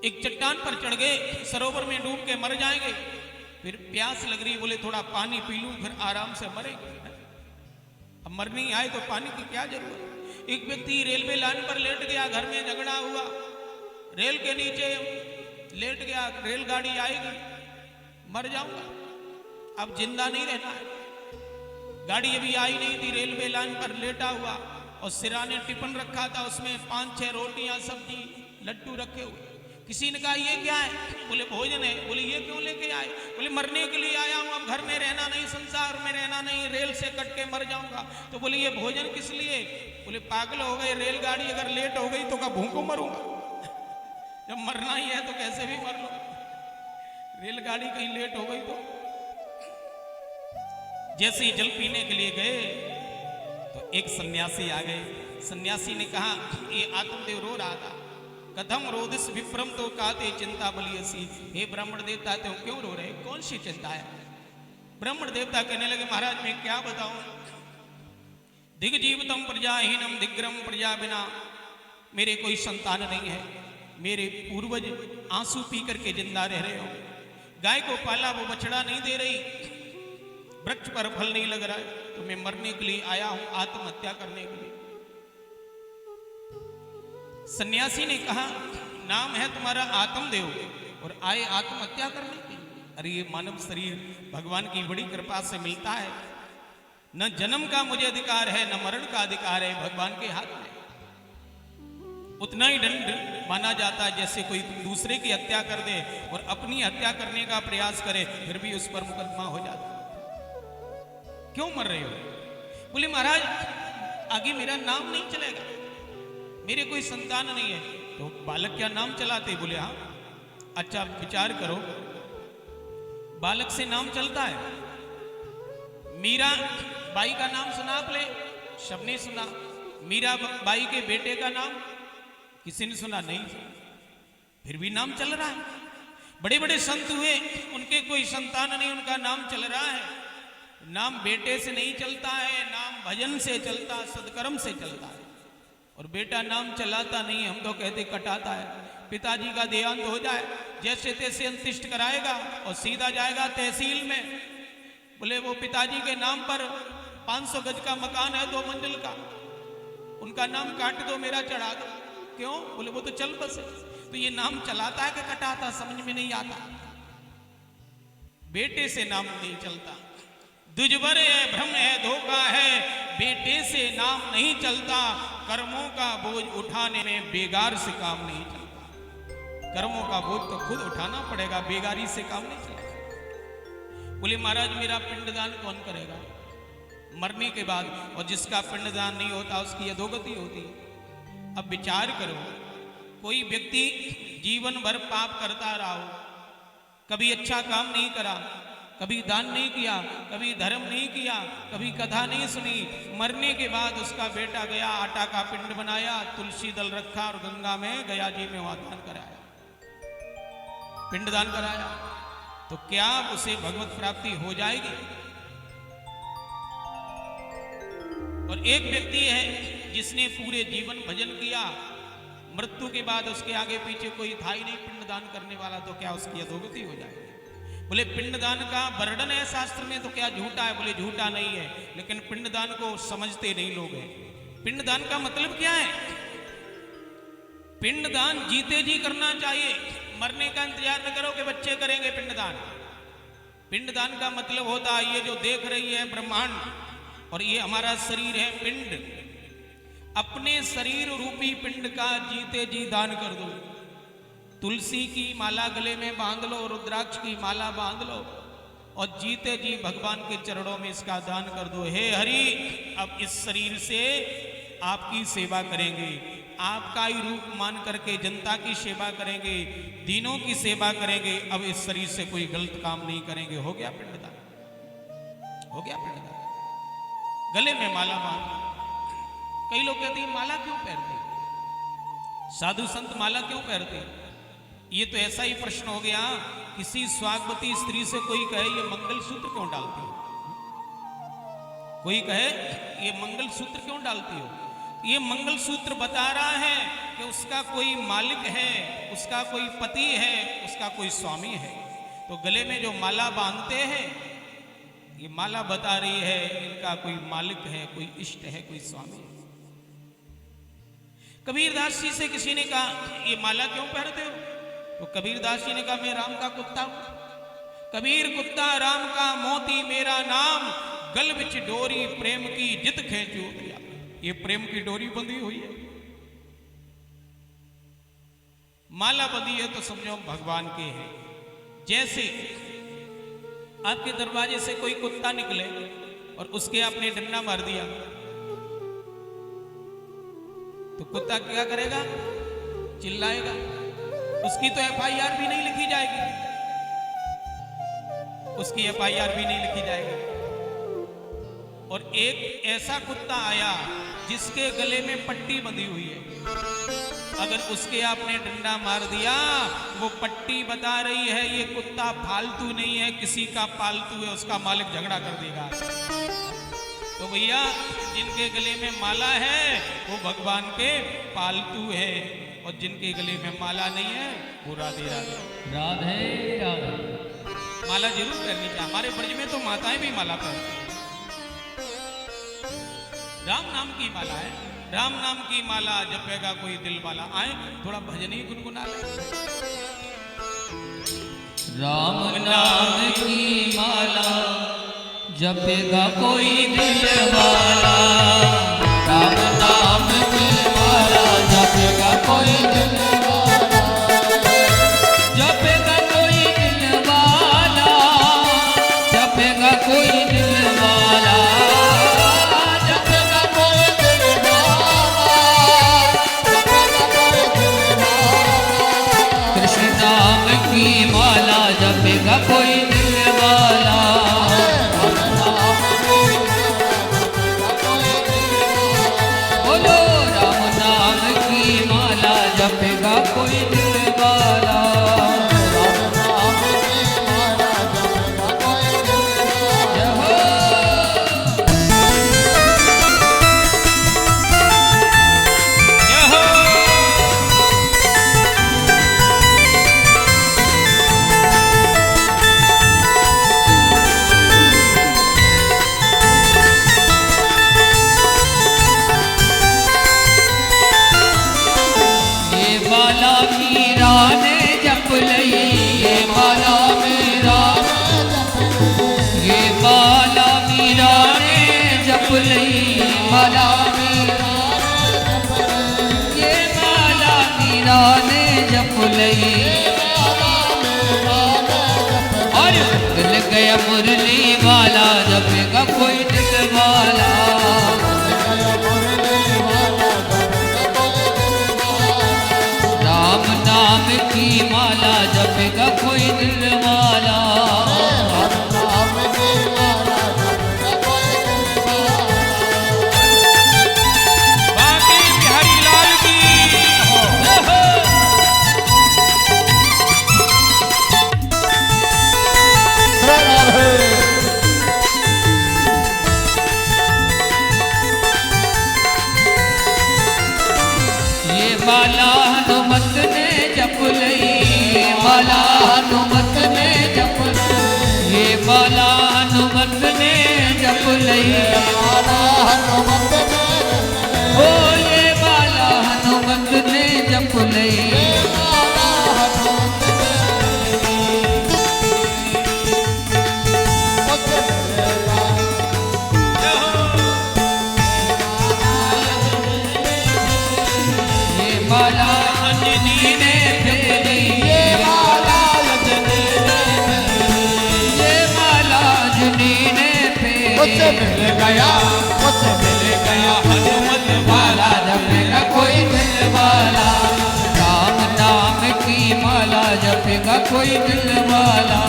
एक चट्टान पर चढ़ गए, सरोवर में डूब के मर जाएंगे, फिर प्यास लग रही, बोले थोड़ा पानी पी लूं फिर आराम से मरेंगे। अब मर नहीं आए तो पानी की क्या जरूरत। एक व्यक्ति रेलवे लाइन पर लेट गया, घर में झगड़ा हुआ, रेल के नीचे लेट गया, रेलगाड़ी आएगी, मर जाऊंगा, अब जिंदा नहीं रहना है। गाड़ी अभी आई नहीं थी, रेलवे लाइन पर लेटा हुआ और सिरा ने टिफिन रखा था, उसमें 5-6 रोटियां, सब्जी, लड्डू रखे हुए। किसी ने कहा ये क्या है? बोले भोजन है। बोले ये क्यों लेके आए? बोले मरने के लिए आया हूं, अब घर में रहना नहीं, संसार में रहना नहीं, रेल से कट के मर जाऊंगा। तो बोले ये भोजन किस लिए? बोले पागल हो गए, रेलगाड़ी अगर लेट हो गई तो क्या भूखों मरूंगा? जब मरना ही है तो कैसे भी मर लो, रेलगाड़ी कहीं लेट हो गई तो। जैसे ही जल पीने के लिए गए तो एक सन्यासी आ गए। सन्यासी ने कहा, ये आत्मदेव रो रहा था, कथम रोदिस विप्रम तो काते चिंता बलियसी। हे ब्राह्मण देवता तुम क्यों रो रहे, कौन सी चिंता है? ब्राह्मण देवता कहने लगे महाराज मैं क्या बताऊं, दिग्जीवितम प्रजाहीनम दिग्रम प्रजा बिना, मेरे कोई संतान नहीं है, मेरे पूर्वज आंसू पी करके जिंदा रह रहे हो, गाय को पाला वो बछड़ा नहीं दे रही, वृक्ष पर फल नहीं लग रहा है, तो मैं मरने के लिए आया हूं, आत्महत्या करने के लिए। सन्यासी ने कहा नाम है तुम्हारा आत्मदेव और आए आत्महत्या करने की? अरे ये मानव शरीर भगवान की बड़ी कृपा से मिलता है, न जन्म का मुझे अधिकार है न मरण का अधिकार है, भगवान के हाथ में। उतना ही दंड माना जाता है जैसे कोई दूसरे की हत्या कर दे और अपनी हत्या करने का प्रयास करे, फिर भी उस पर मुकदमा हो जाता। क्यों मर रहे हो? बोले महाराज आगे मेरा नाम नहीं चलेगा, मेरे कोई संतान नहीं है। तो बालक क्या नाम चलाते? बोले हाँ। अच्छा विचार करो, बालक से नाम चलता है। मीरा बाई का नाम सुना आपने? सबने सुना। मीरा बाई के बेटे का नाम किसी ने सुना? नहीं। फिर भी नाम चल रहा है। बड़े बड़े संत हुए, उनके कोई संतान नहीं, उनका नाम चल रहा है। नाम बेटे से नहीं चलता है, नाम भजन से चलता, सदकर्म से चलता है। और बेटा नाम चलाता नहीं, हम तो कहते कटाता है। पिताजी का देहांत हो जाए, जैसे तैसे अंत्येष्ट कराएगा और सीधा जाएगा तहसील में। बोले वो पिताजी के नाम पर 500 गज का मकान है 2 मंजिल का, उनका नाम काट दो, मेरा चढ़ा दो। क्यों? बोले वो तो चल बसे। तो ये नाम चलाता है कि कटाता, समझ में नहीं आता। बेटे से नाम नहीं चलता, दुजबर है, भ्रम है, धोखा है, बेटे से नाम नहीं चलता। कर्मों का बोझ उठाने में बेगार से काम नहीं चलता। कर्मों का बोझ तो खुद उठाना पड़ेगा, बेगारी से काम नहीं चलेगा। बोले महाराज मेरा पिंडदान कौन करेगा मरने के बाद? और जिसका पिंडदान नहीं होता उसकी अधोगति होती है। अब विचार करो, कोई व्यक्ति जीवन भर पाप करता रहा हो, कभी अच्छा काम नहीं करा, कभी दान नहीं किया, कभी धर्म नहीं किया, कभी कथा नहीं सुनी, मरने के बाद उसका बेटा गया, आटा का पिंड बनाया, तुलसी दल रखा और गंगा में गया जी में वहां दान कराया, पिंडदान कराया, तो क्या उसे भगवत प्राप्ति हो जाएगी? और एक व्यक्ति है जिसने पूरे जीवन भजन किया, मृत्यु के बाद उसके आगे पीछे कोई था ही नहीं पिंडदान करने वाला, तो क्या उसकी अधोगति हो जाएगी? बोले पिंडदान का वर्णन है शास्त्र में, तो क्या झूठा है? बोले झूठा नहीं है, लेकिन पिंडदान को समझते नहीं लोग हैं। पिंडदान का मतलब क्या है? पिंडदान जीते जी करना चाहिए, मरने का इंतजार न करो कि बच्चे करेंगे पिंडदान। पिंडदान का मतलब होता है ये जो देख रही है ब्रह्मांड और ये हमारा शरीर है पिंड, अपने शरीर रूपी पिंड का जीते जी दान कर दो। तुलसी की माला गले में बांध लो, रुद्राक्ष की माला बांध लो और जीते जी भगवान के चरणों में इसका दान कर दो। हे हरि, अब इस शरीर से आपकी सेवा करेंगे, आपका ही रूप मान करके जनता की सेवा करेंगे, दीनों की सेवा करेंगे, अब इस शरीर से कोई गलत काम नहीं करेंगे। हो गया पिंडदान, हो गया पिंडदान। गले में माला बांध। कई लोग कहते हैं माला क्यों पहनते, साधु संत माला क्यों पहनते? ये तो ऐसा ही प्रश्न हो गया, किसी स्वागवती स्त्री से कोई कहे ये मंगलसूत्र क्यों डालती हो, कोई कहे ये मंगलसूत्र क्यों डालती हो? ये मंगलसूत्र बता रहा है कि उसका कोई मालिक है, उसका कोई पति है, उसका कोई स्वामी है। तो गले में जो माला बांधते हैं, ये माला बता रही है इनका कोई मालिक है, कोई इष्ट है, कोई स्वामी है। कबीरदास जी से किसी ने कहा ये माला क्यों पहनते हो? तो कबीरदास जी ने कहा मैं राम का कुत्ता हूं। कबीर कुत्ता राम का मोती मेरा नाम, गल बिच डोरी प्रेम की जित खेचू दिया। ये प्रेम की डोरी बंधी हुई है, माला बंधी है तो समझो भगवान के है। जैसे आपके दरवाजे से कोई कुत्ता निकले और उसके आपने डंडा मार दिया, तो कुत्ता क्या करेगा? चिल्लाएगा। उसकी तो FIR भी नहीं लिखी जाएगी, उसकी FIR भी नहीं लिखी जाएगी। और एक ऐसा कुत्ता आया जिसके गले में पट्टी बंधी हुई है, अगर उसके आपने डंडा मार दिया, वो पट्टी बता रही है ये कुत्ता फालतू नहीं है, किसी का पालतू है, उसका मालिक झगड़ा कर देगा। तो भैया जिनके गले में माला है वो भगवान के पालतू है, और जिनके गले में माला नहीं है वो राधे राधे राधे राधे। माला जरूर करनी चाहिए। हमारे ब्रज में तो माताएं भी माला पहनती हैं। राम नाम की माला है, राम नाम की माला जपेगा कोई दिल वाला। आए थोड़ा भजन ही गुनगुना ले। राम नाम की माला जपेगा कोई दिल वाला, राम नाम की माला जपेगा कोई दिल वाला, जपेगा कोई दिल वाला, जपेगा कोई दिल वाला, जपेगा कोई दिल वाला, जपेगा कोई दिल वाला। कृष्ण नाम की माला जपेगा कोई दिल वाला, बोलो राम नाम की माला जपेगा जप लई माला मीरा ये माला मीरा ने जप लई और दिल गया मुरली वाला जपेगा कोई दिल वाला राम नाम की माला जपेगा कोई दिल वाला बांके बिहारी लाल की ये माला हनुमत ने जप लई माला हनुमत ने जप लई ये माला हनुमत ने जप लई ओ ये माला हनुमत ने जप लई ये माला अंजनी ने फेरी ये माला अंजनी ने फेरी मिल गया हनुमत माला जपेगा कोई दिल वाला राम नाम की माला जपेगा कोई दिल वाला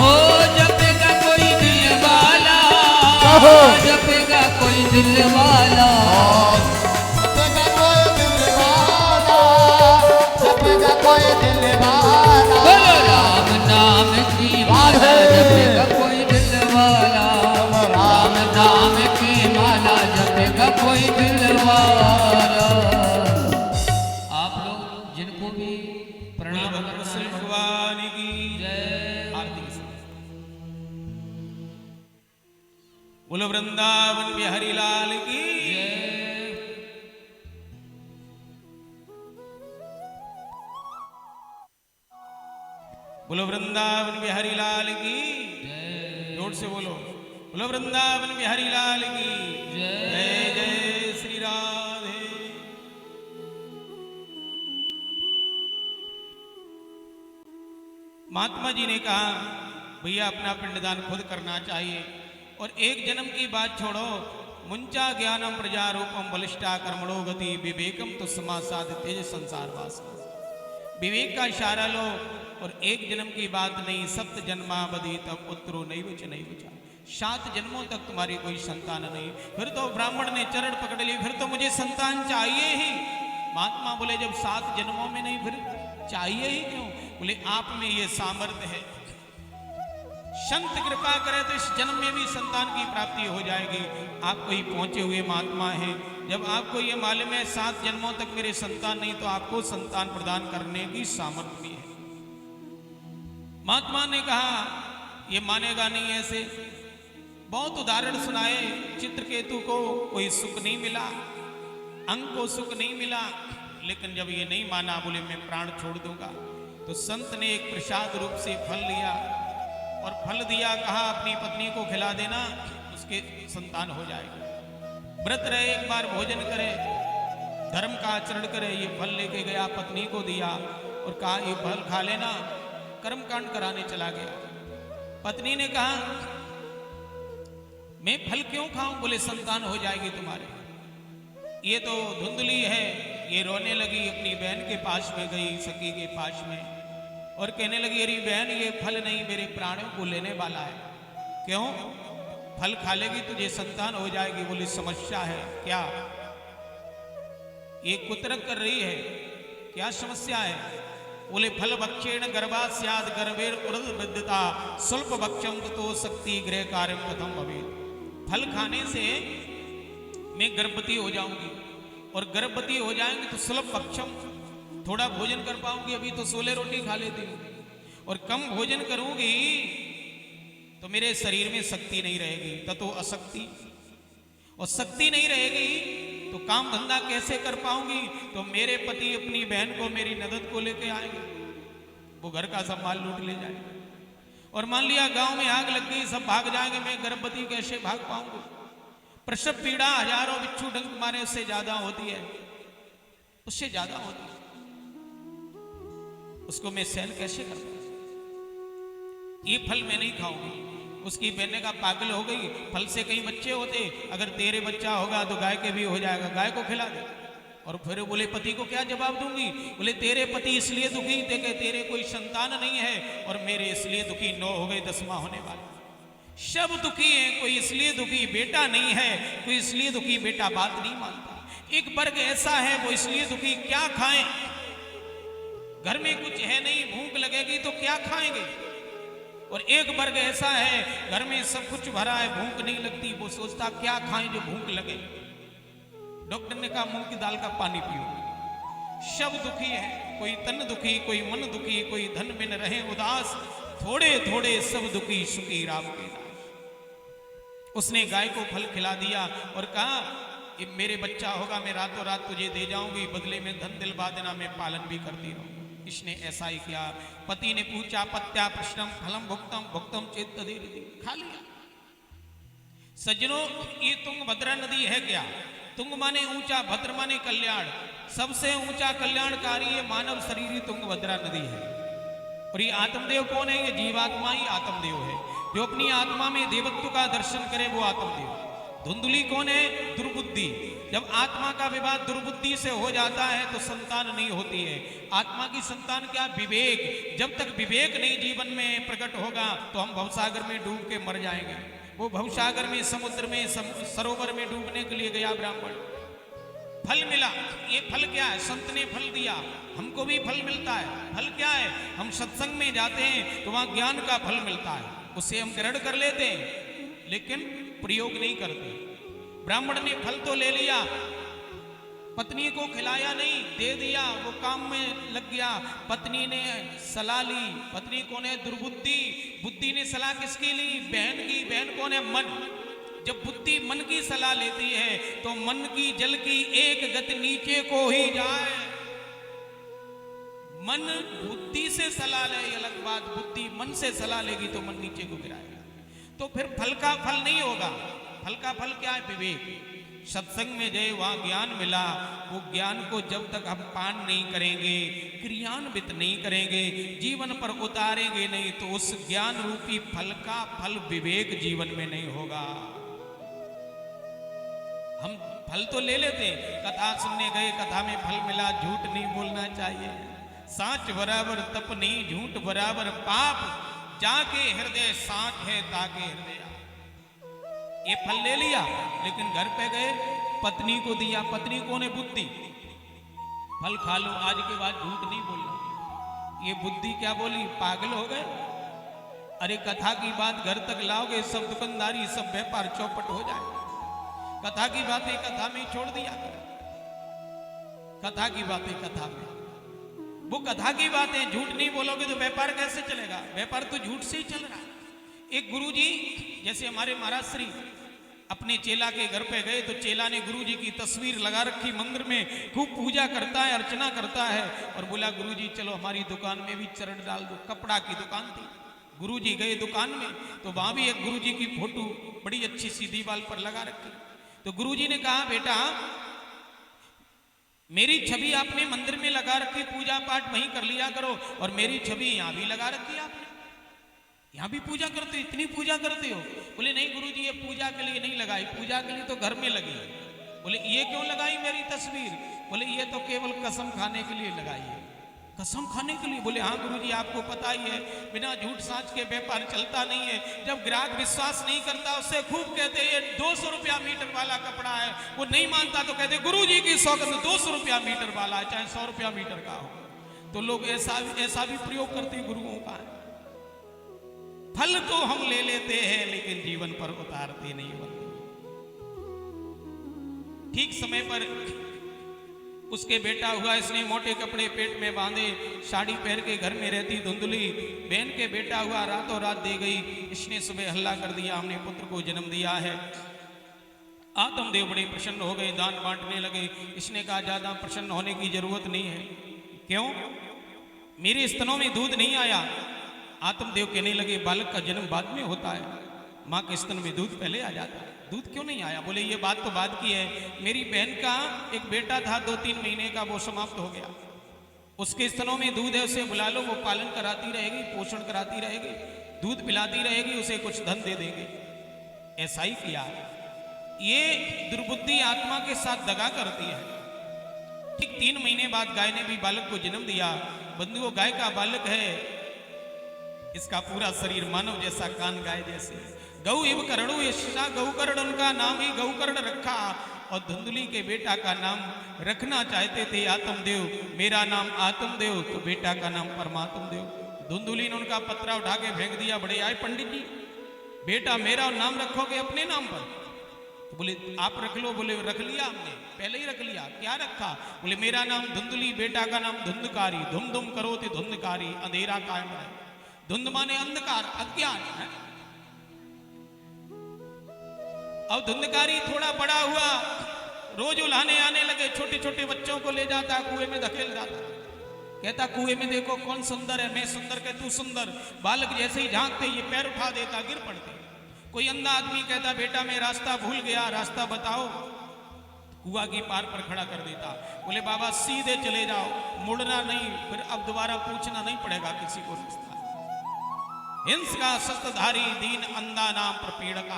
ओ जपेगा कोई दिल वाला जपेगा कोई दिल वाला बोलो राम नाम की माला जपेगा कोई दिल वाला राम नाम की माला जपेगा कोई दिल वाला आप लोग जिनको भी प्रणाम करना कृष्ण है भगवान की जय आरती के साथ। बोलो वृंदावन बिहारी लाल की बोलो वृंदावन बिहारी लाल की जोर से बोलो बोलो वृंदावन बिहारी लाल की जय जय श्री राधे। महात्मा जी ने कहा भैया अपना पिंडदान खुद करना चाहिए और एक जन्म की बात छोड़ो मुंचा ज्ञानम प्रजा रूपम बलिष्ठा कर्मणो गति विवेकम तो समासाद तेज संसार वास विवेक का इशारा लो और एक जन्म की बात नहीं सप्त जन्मावधि तब पुत्रो नहीं बच नहीं बचा 7 जन्मों तक तुम्हारी कोई संतान नहीं फिर तो ब्राह्मण ने चरण पकड़ ली फिर तो मुझे संतान चाहिए ही। महात्मा बोले जब 7 जन्मों में नहीं फिर चाहिए ही क्यों? बोले आप में ये सामर्थ्य है संत कृपा करे तो इस जन्म में भी संतान की प्राप्ति हो जाएगी। आप कोई पहुंचे हुए महात्मा हैं जब आपको ये मालूम है 7 जन्मों तक मेरे संतान नहीं तो आपको संतान प्रदान करने की सामर्थ्य भी है। महात्मा ने कहा ये मानेगा नहीं ऐसे बहुत उदाहरण सुनाए चित्रकेतु को कोई सुख नहीं मिला अंग को सुख नहीं मिला लेकिन जब ये नहीं माना बोले मैं प्राण छोड़ दूंगा तो संत ने एक प्रसाद रूप से फल लिया और फल दिया कहा अपनी पत्नी को खिला देना उसके संतान हो जाएगा। व्रत रहे एक बार भोजन करे धर्म का आचरण करे ये फल लेके गया पत्नी को दिया और कहा ये फल खा लेना कर्मकांड कराने चला गया। पत्नी ने कहा मैं फल क्यों खाऊं? बोले संतान हो जाएगी तुम्हारे। ये तो धुंधली है ये रोने लगी अपनी बहन के पास में गई सखी के पास में और कहने लगी अरे बहन ये फल नहीं मेरे प्राणों को लेने वाला है। क्यों? फल खा लेगी तुझे संतान हो जाएगी। बोली समस्या है क्या? ये कुतरक कर रही है क्या समस्या है? बोले फल भक्षेण गर्भास्याद गर्भेर उर्ध विद्यता स्वल्प भक्षम तो शक्ति गृह कार्य प्रथम भवेत्। फल खाने से मैं गर्भवती हो जाऊंगी और गर्भवती हो जाएंगे तो स्वल्प भक्षम थोड़ा भोजन कर पाऊंगी। अभी तो 16 रोटी खा लेती हूँ और कम भोजन करूंगी तो मेरे शरीर में शक्ति नहीं रहेगी ततो अशक्ति और शक्ति नहीं रहेगी तो काम धंधा कैसे कर पाऊंगी? तो मेरे पति अपनी बहन को मेरी नदद को लेके आएंगे वो घर का सब माल लूट ले जाएंगे और मान लिया गांव में आग लग गई, सब भाग जाएंगे, मैं गर्भवती कैसे भाग पाऊंगी? प्रसव पीड़ा हजारों बिच्छू डंक मारे उससे ज्यादा होती है, उससे ज्यादा होती है, उसको मैं सहन कैसे कर पाऊं? ये फल मैं नहीं खाऊंगी। उसकी बहने का पागल हो गई, फल से कई बच्चे होते, अगर तेरे बच्चा होगा तो गाय के भी हो जाएगा, गाय को खिला दे। और फिर बोले पति को क्या जवाब दूंगी? बोले तेरे पति इसलिए दुखी थे कि तेरे कोई संतान नहीं है, और मेरे इसलिए दुखी 9 हो गए, 10वां होने वाला। सब दुखी है, कोई इसलिए दुखी बेटा नहीं है, कोई इसलिए दुखी बेटा बात नहीं मानता। एक वर्ग ऐसा है वो इसलिए दुखी, क्या खाएं? घर में कुछ है नहीं, भूख लगेगी तो क्या खाएंगे? और एक वर्ग ऐसा है घर में सब कुछ भरा है, भूख नहीं लगती, वो सोचता क्या खाएं जो भूख लगे। डॉक्टर ने कहा मूंग की दाल का पानी पियो। सब दुखी है, कोई तन दुखी, कोई मन दुखी, कोई धन बिन रहे उदास, थोड़े थोड़े सब दुखी सुखी राम के नाश। उसने गाय को फल खिला दिया और कहा ये मेरे बच्चा होगा, मैं रातों रात तुझे दे जाऊंगी, बदले में धन दिलवा देना, मैं पालन भी करती रहूंगी। इसने ऐसा ही किया। पति ने पूछा पत्या प्रश्नम फलम भुक्तम भुक्तम चेत तदेरिति, खा लिया। सज्जनों, ये तुंगभद्रा नदी है क्या? तुंग माने ऊंचा, भद्र माने कल्याण, सबसे ऊंचा कल्याणकारी ये मानव शरीर ही तुंगभद्रा नदी है। और ये आत्मदेव कौन है? ये जीवात्मा ही आत्मदेव है। जो अपनी आत्मा में देवत्व का दर्शन करे वो आत्मदेव। धुंधली कौन है? दुर्बुद्धि। जब आत्मा का विवाह दुर्बुद्धि से हो जाता है तो संतान नहीं होती है। आत्मा की संतान क्या? विवेक। जब तक विवेक नहीं जीवन में प्रकट होगा तो हम भवसागर में डूब के मर जाएंगे। वो भवसागर में, समुद्र में, सरोवर में डूबने के लिए गया ब्राह्मण, फल मिला। ये फल क्या है? संत ने फल दिया, हमको भी फल मिलता है। फल क्या है? हम सत्संग में जाते हैं तो वहां ज्ञान का फल मिलता है, उससे हम ग्रहण कर लेते हैं लेकिन प्रयोग नहीं करते। ब्राह्मण ने फल तो ले लिया, पत्नी को खिलाया नहीं, दे दिया, वो काम में लग गया। पत्नी ने सलाह ली। पत्नी कौन है? दुर्बुद्धि। बुद्धि ने सलाह किसकी ली? बहन की। बहन कौन है? मन। जब बुद्धि मन की सलाह लेती है तो मन की जल की एक गति नीचे को ही जाए। मन बुद्धि से सलाह ले ये अलग बात, बुद्धि मन से सलाह लेगी तो मन नीचे को गिराएगा। तो फिर फल का फल नहीं होगा। फल का फल क्या है? विवेक। सत्संग में गए, वहां ज्ञान मिला, वो ज्ञान को जब तक हम पान नहीं करेंगे, क्रियान्वित नहीं करेंगे, जीवन पर उतारेंगे नहीं तो उस ज्ञान रूपी फल का फल विवेक जीवन में नहीं होगा। हम फल तो ले लेते, कथा सुनने गए, कथा में फल मिला, झूठ नहीं बोलना चाहिए। साच बराबर तप नहीं, झूठ बराबर पाप, जाके हृदय साच है ताके हृदय। ये फल ले लिया लेकिन घर पे गए, पत्नी को दिया। पत्नी कौन है? बुद्धि। फल खा लो, आज के बाद झूठ नहीं बोलना। ये बुद्धि क्या बोली? पागल हो गए। अरे कथा की बात घर तक लाओगे, सब दुकानदारी, सब व्यापार चौपट हो जाएगा। कथा की बातें कथा में छोड़ दिया कर। कथा की बातें कथा में, वो कथा की बातें झूठ नहीं बोलोगे तो व्यापार कैसे चलेगा? व्यापार तो झूठ से ही चल रहा है। एक गुरुजी, जैसे हमारे महाराज श्री अपने चेला के घर पे गए तो चेला ने गुरुजी की तस्वीर लगा रखी, मंदिर में खूब पूजा करता है, अर्चना करता है, और बोला गुरुजी चलो हमारी दुकान में भी चरण डाल दो। कपड़ा की दुकान थी। गुरुजी गए दुकान में तो वहां भी एक गुरुजी की फोटो बड़ी अच्छी सी दीवार पर लगा रखी। तो गुरुजी ने कहा बेटा मेरी छवि आपने मंदिर में लगा रखी, पूजा पाठ वहीं कर लिया करो, और मेरी छवि यहां भी लगा रखी आपने, यहां भी पूजा करते हो, इतनी पूजा करते हो। बोले नहीं गुरुजी ये पूजा के लिए नहीं लगाई, पूजा के लिए तो घर में लगी। बोले ये क्यों लगाई मेरी तस्वीर? बोले ये तो केवल कसम खाने के लिए लगाई है। कसम खाने के लिए? बोले हाँ गुरुजी आपको पता ही है बिना झूठ साच के व्यापार चलता नहीं है। जब ग्राहक विश्वास नहीं करता उससे खूब कहते ये 200 रुपया मीटर वाला कपड़ा है, वो नहीं मानता तो कहते गुरुजी की सौगंध 200 रुपया मीटर वाला है, चाहे 100 रुपया मीटर का हो। तो लोग ऐसा भी प्रयोग करते गुरुओं का। फल तो हम ले लेते हैं लेकिन जीवन पर उतारते नहीं बनते। ठीक समय पर उसके बेटा हुआ, इसने मोटे कपड़े पेट में बांधे, साड़ी पहन के घर में रहती धुंधली बहन के बेटा हुआ, रातों रात दे गई। इसने सुबह हल्ला कर दिया हमने पुत्र को जन्म दिया है। आत्मदेव बड़े प्रसन्न हो गए, दान बांटने लगे। इसने कहा ज्यादा प्रसन्न होने की जरूरत नहीं है। क्यों? मेरे स्तनों में दूध नहीं आया, आत्मदेव कहने लगे बालक का जन्म बाद में होता है, माँ के स्तन में दूध पहले आ जाता है, दूध क्यों नहीं आया? बोले ये बात तो बाद की है, मेरी बहन का एक बेटा था 2-3 महीने का, वो समाप्त हो गया, उसके स्तनों में दूध है, उसे बुला लो, वो पालन कराती रहेगी, पोषण कराती रहेगी, दूध पिलाती रहेगी, उसे कुछ धन दे देंगे। ऐसा ही किया। ये दुर्बुद्धि आत्मा के साथ दगा करती है। ठीक 3 महीने बाद गाय ने भी बालक को जन्म दिया। बंधुओं, गाय का बालक है, इसका पूरा शरीर मानव जैसा, कान गाय जैसे। गौ इव करणु यशा, गौकर्ण उनका नाम ही गौकर्ण रखा। और धुंधली के बेटा का नाम रखना चाहते थे आत्मदेव, मेरा नाम आत्मदेव, तो बेटा का नाम परमात्मदेव। धुंधली ने उनका पत्रा उठा के फेंक दिया। बड़े आए पंडित जी, बेटा मेरा नाम रखोगे अपने नाम पर? तो बोले आप रख लो। बोले रख लिया हमने, पहले ही रख लिया। क्या रखा? बोले मेरा नाम धुंधली, बेटा का नाम धुंधकारी। धुम धुम करो ते धुंधकारी, अंधेरा कायम है। धुंध माने अंधकार, अज्ञान है। अब धुंधकारी थोड़ा बड़ा हुआ, रोज उलाने आने लगे, छोटे छोटे बच्चों को ले जाता, कुएं में धकेल जाता, कहता कुएं में देखो कौन सुंदर है, मैं सुंदर कह तू सुंदर। बालक जैसे ही झांकते ये पैर उठा देता, गिर पड़ते। कोई अंधा आदमी कहता बेटा मैं रास्ता भूल गया, रास्ता बताओ, कुआं की पार पर खड़ा कर देता। बोले बाबा सीधे चले जाओ, मुड़ना नहीं, फिर अब दोबारा पूछना नहीं पड़ेगा किसी को रास्ता। हिंस का शस्त्रधारी दीन अंधा नाम प्रपीड़क,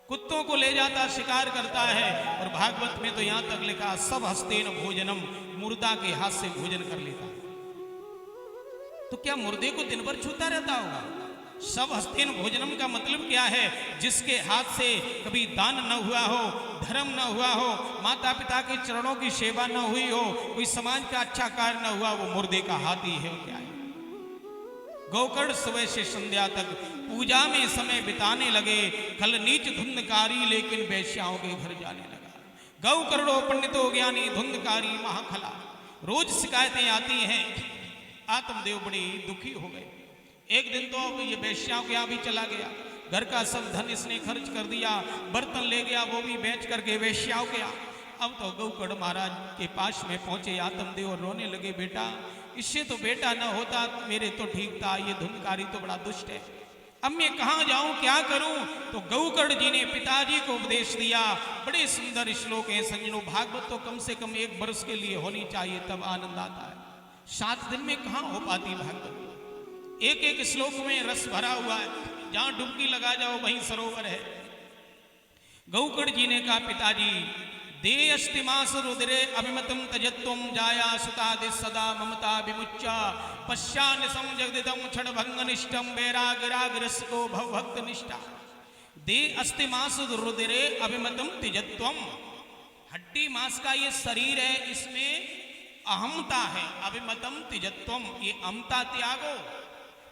कुत्तों को ले जाता, शिकार करता है। और भागवत में तो यहां तक लिखा सब हस्तेन भोजनम, मुर्दा के हाथ से भोजन कर लेता। तो क्या मुर्दे को दिन भर छूता रहता होगा? सब हस्तेन भोजनम का मतलब क्या है? जिसके हाथ से कभी दान न हुआ हो, धर्म न हुआ हो, माता पिता के चरणों की सेवा न हुई हो, कोई समाज का अच्छा कार्य न हुआ, वो मुर्दे का हाथ ही है। क्या है? गौकर्ण सुबह से संध्या तक पूजा में समय बिताने लगे। खल नीच धुंधकारी लेकिन वैश्याओं के घर जाने लगा। गौकर्णो पंडितो ज्ञानी धुंधकारी महाखला। रोज शिकायतें आती हैं। आत्मदेव बड़े दुखी हो गए। एक दिन तो अब ये वैश्याओं के यहाँ भी चला गया, घर का सब धन इसने खर्च कर दिया, बर्तन ले गया, वो भी बेच करके वैश्याओं के यहाँ। अब तो गौकर्ण महाराज के पास में पहुंचे आत्मदेव और रोने लगे, बेटा इससे तो बेटा न होता मेरे तो ठीक था, ये धुंधकारी तो बड़ा दुष्ट है, अब मैं कहाँ जाऊं, क्या करूं? तो गौकर्ण जी ने पिताजी को उपदेश दिया। बड़े सुंदर श्लोक हैं संजनों। भागवत तो कम से कम 1 वर्ष के लिए होनी चाहिए, तब आनंद आता है। 7 दिन में कहाँ हो पाती भागवत? एक एक श्लोक में रस भरा हुआ है, जहां डुबकी लगा जाओ वहीं सरोवर है। गौकर्ण जी ने कहा पिताजी दे अस्तिमास रुद्रे अभिमतम तजत्वम जाया सुतादि सदा ममता विमुच्चा पश्चान्यसम जगदिदम क्षण भंग निष्ठम वैरागिरागिरसको भवभक्त निष्ठा। दे अस्तिमास रुद्रे अभिमतम तिजत्वम, हड्डी मांस का ये शरीर है, इसमें अहमता है। अभिमतम तिजत्वम, ये अहमता त्यागो।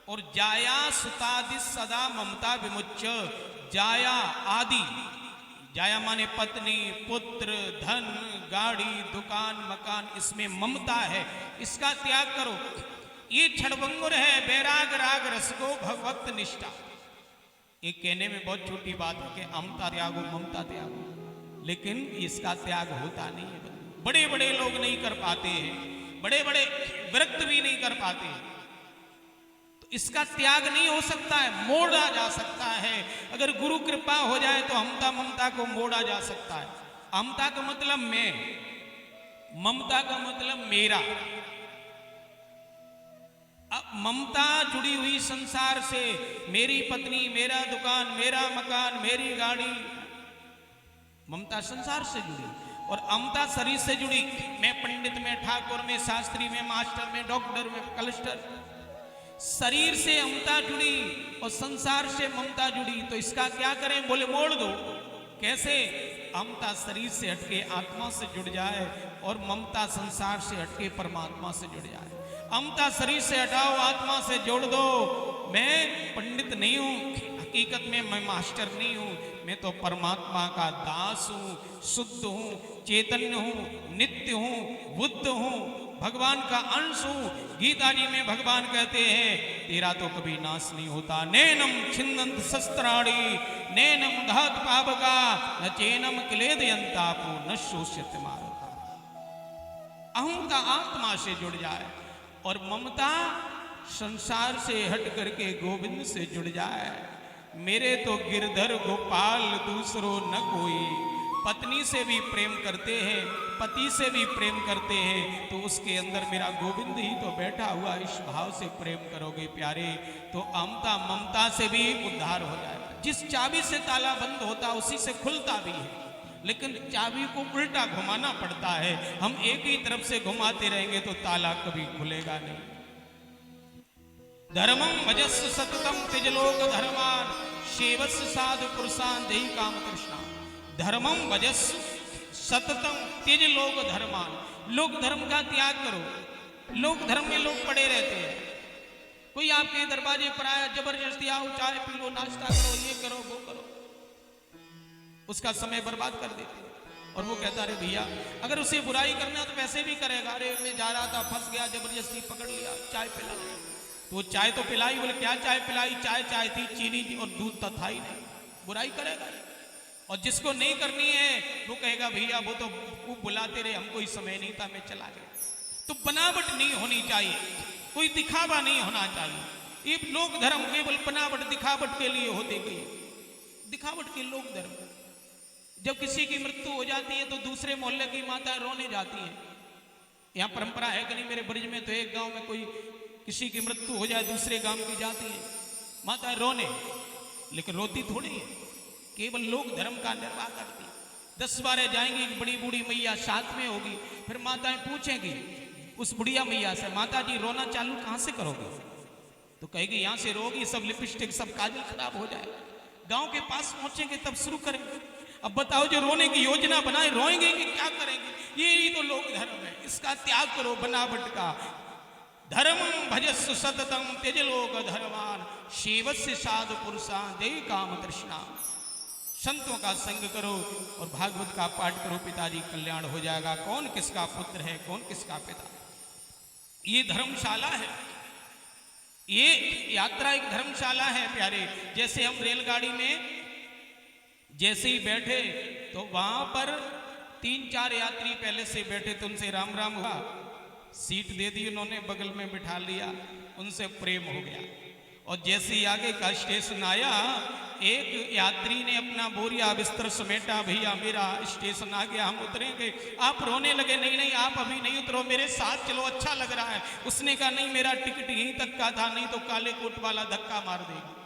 और जाया सुतादि सदा ममता विमुच्च, जाया आदि, जाया माने पत्नी, पुत्र, धन, गाड़ी, दुकान, मकान, इसमें ममता है, इसका त्याग करो। ये क्षणभंगुर है। बैराग राग रसको भगवत निष्ठा। ये कहने में बहुत छोटी बात है कि अमता त्यागो, ममता त्यागो, लेकिन इसका त्याग होता नहीं है। बड़े बड़े लोग नहीं कर पाते हैं, बड़े बड़े विरक्त भी नहीं कर पाते। इसका त्याग नहीं हो सकता है, मोड़ा जा सकता है। अगर गुरु कृपा हो जाए तो अमता ममता को मोड़ा जा सकता है। अमता का मतलब मैं, ममता का मतलब मेरा। अब ममता जुड़ी हुई संसार से, मेरी पत्नी, मेरा दुकान, मेरा मकान, मेरी गाड़ी, ममता संसार से जुड़ी। और अमता शरीर से जुड़ी, मैं पंडित में, ठाकुर में, शास्त्री में, मास्टर में, डॉक्टर में, कलेक्टर। शरीर से अमता जुड़ी और संसार से ममता जुड़ी, तो इसका क्या करें? बोले मोड़ दो। कैसे? अमता शरीर से हटके आत्मा से जुड़ जाए और ममता संसार से हटके परमात्मा से जुड़ जाए। अमता शरीर से हटाओ, आत्मा से जोड़ दो। मैं पंडित नहीं हूं, हकीकत में मैं मास्टर नहीं हूं, मैं तो परमात्मा का दास हूं, शुद्ध हूं, चैतन्य हूं, नित्य हूं, बुद्ध हूं, भगवान का अंश हूं। गीता जी में भगवान कहते हैं तेरा तो कभी नाश नहीं होता। नैनम छिन्नंत शस्त्राणि नैनम दहत पावका न चैनम क्लेदयंतापो न शोष्यते मारुता। अहम का आत्मा से जुड़ जाए और ममता संसार से हट करके गोविंद से जुड़ जाए। मेरे तो गिरधर गोपाल दूसरो न कोई। पत्नी से भी प्रेम करते हैं, पति से भी प्रेम करते हैं, तो उसके अंदर मेरा गोविंद ही तो बैठा हुआ। इस भाव से प्रेम करोगे प्यारे तो अमता ममता से भी उद्धार हो जाएगा। जिस चाबी से ताला बंद होता उसी से खुलता भी है, लेकिन चाबी को उल्टा घुमाना पड़ता है। हम एक ही तरफ से घुमाते रहेंगे तो ताला कभी खुलेगा नहीं। धर्मं भजस्व सततम त्यजलोक धर्मान सेवस्य साधु पुरुषान देहि काम तृष्णा। धर्मं भजस्व सततम त्यजलोक धर्मान। लोक धर्म का त्याग करो। लोक धर्म में लोग पड़े रहते हैं। कोई आपके दरवाजे पर आया, जबरदस्ती आओ, चाय पी लो, नाश्ता करो, ये करो, वो करो, उसका समय बर्बाद कर देते हैं। और वो कहता अरे भैया अगर उसे बुराई करना तो वैसे भी करेगा। अरे मैं जा रहा था, फंस गया, जबरदस्ती पकड़ लिया, चाय पिला, तो वो चाय तो पिलाई। बोले क्या चाय पिलाई? चाय थी, चीनी और दूध तो था ही नहीं। बुराई करेगा। और जिसको नहीं करनी है वो कहेगा भैया वो तो वो बुलाते रहे, हमको ही समय नहीं था, मैं चला गया। तो बनावट नहीं होनी चाहिए, कोई दिखावा नहीं होना चाहिए। ये लोक धर्म केवल बनावट दिखावट के लिए होते गए। दिखावट के लोक धर्म। जब किसी की मृत्यु हो जाती है तो दूसरे मोहल्ले की माताएं रोने जाती हैं। यहाँ परंपरा है कि नहीं? मेरे ब्रज में तो एक गांव में कोई किसी की मृत्यु हो जाए दूसरे गांव की जाती है माताएं रोने, लेकिन रोती थोड़ी है, केवल लोक धर्म का निर्वाह करती। 10-12 जाएंगी, बड़ी बूढ़ी मैया साथ में होगी, फिर माताएं पूछेंगी उस बुढ़िया मैया से, माता जी रोना चालू कहां से करोगे? तो कहेगी यहां से रोगी, सब लिपस्टिक सब काजल खराब हो जाएगा। गांव के पास पहुंचेंगे तब शुरू करेंगे। अब बताओ जो रोने की योजना बनाए रोएंगे कि क्या करेंगे? ये तो लोक धर्म है, इसका त्याग करो बनावट का। धर्म भजस्व सततम त्यजलोक धर्मान सेवस्य साधु पुरुषान देहि काम तृष्णा। संतों का संग करो और भागवत का पाठ करो, पिताजी कल्याण हो जाएगा। कौन किसका पुत्र है, कौन किसका पिता? ये धर्मशाला है, ये यात्रा एक धर्मशाला है प्यारे। जैसे हम रेलगाड़ी में जैसे ही बैठे तो वहां पर 3-4 यात्री पहले से बैठे, तो उनसे राम राम हुआ, सीट दे दी उन्होंने, बगल में बिठा लिया, उनसे प्रेम हो गया। और जैसे ही आगे का स्टेशन आया, एक यात्री ने अपना बोरिया बिस्तर समेटा, भैया मेरा स्टेशन आ गया, हम उतरेंगे। आप रोने लगे, नहीं नहीं आप अभी नहीं उतरो, मेरे साथ चलो, अच्छा लग रहा है। उसने कहा नहीं मेरा टिकट यहीं तक का था, नहीं तो काले कोट वाला धक्का मार देगा।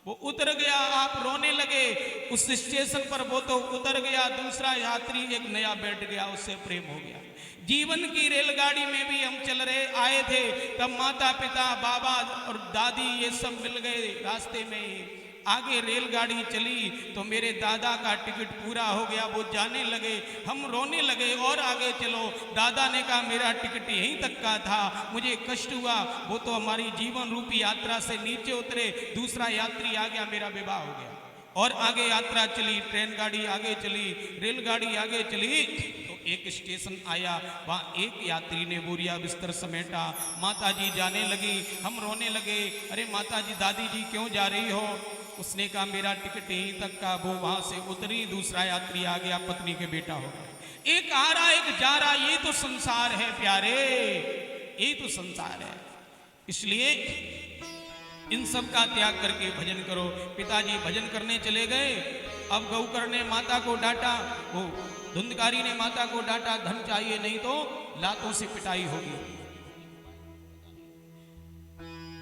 वो उतर गया, आप रोने लगे उस स्टेशन पर, वो तो उतर गया, दूसरा यात्री एक नया बैठ गया, उससे प्रेम हो गया। जीवन की रेलगाड़ी में भी हम चल रहे आए थे, तब माता पिता बाबा और दादी ये सब मिल गए रास्ते में। आगे रेलगाड़ी चली तो मेरे दादा का टिकट पूरा हो गया, वो जाने लगे, हम रोने लगे और आगे चलो। दादा ने कहा मेरा टिकट यहीं तक का था, मुझे कष्ट हुआ। वो तो हमारी जीवन रूपी यात्रा से नीचे उतरे, दूसरा यात्री आ गया, मेरा विवाह हो गया। और आगे यात्रा चली, ट्रेन गाड़ी आगे चली, रेलगाड़ी आगे चली, तो एक स्टेशन आया, वहाँ एक यात्री ने बोरिया बिस्तर समेटा, माताजी जाने लगी, हम रोने लगे, अरे माताजी दादी जी क्यों जा रही हो? उसने कहा मेरा टिकट यहीं तक का। वो वहां से उतरी, दूसरा यात्री आ गया, पत्नी के बेटा हो गया। एक आ रहा एक जा रहा, ये तो संसार है प्यारे, ये तो संसार है। इसलिए इन सब का त्याग करके भजन करो। पिताजी भजन करने चले गए। अब गौकर ने माता को डांटा, वो धुंधकारी ने माता को डांटा, धन चाहिए नहीं तो लातों से पिटाई होगी।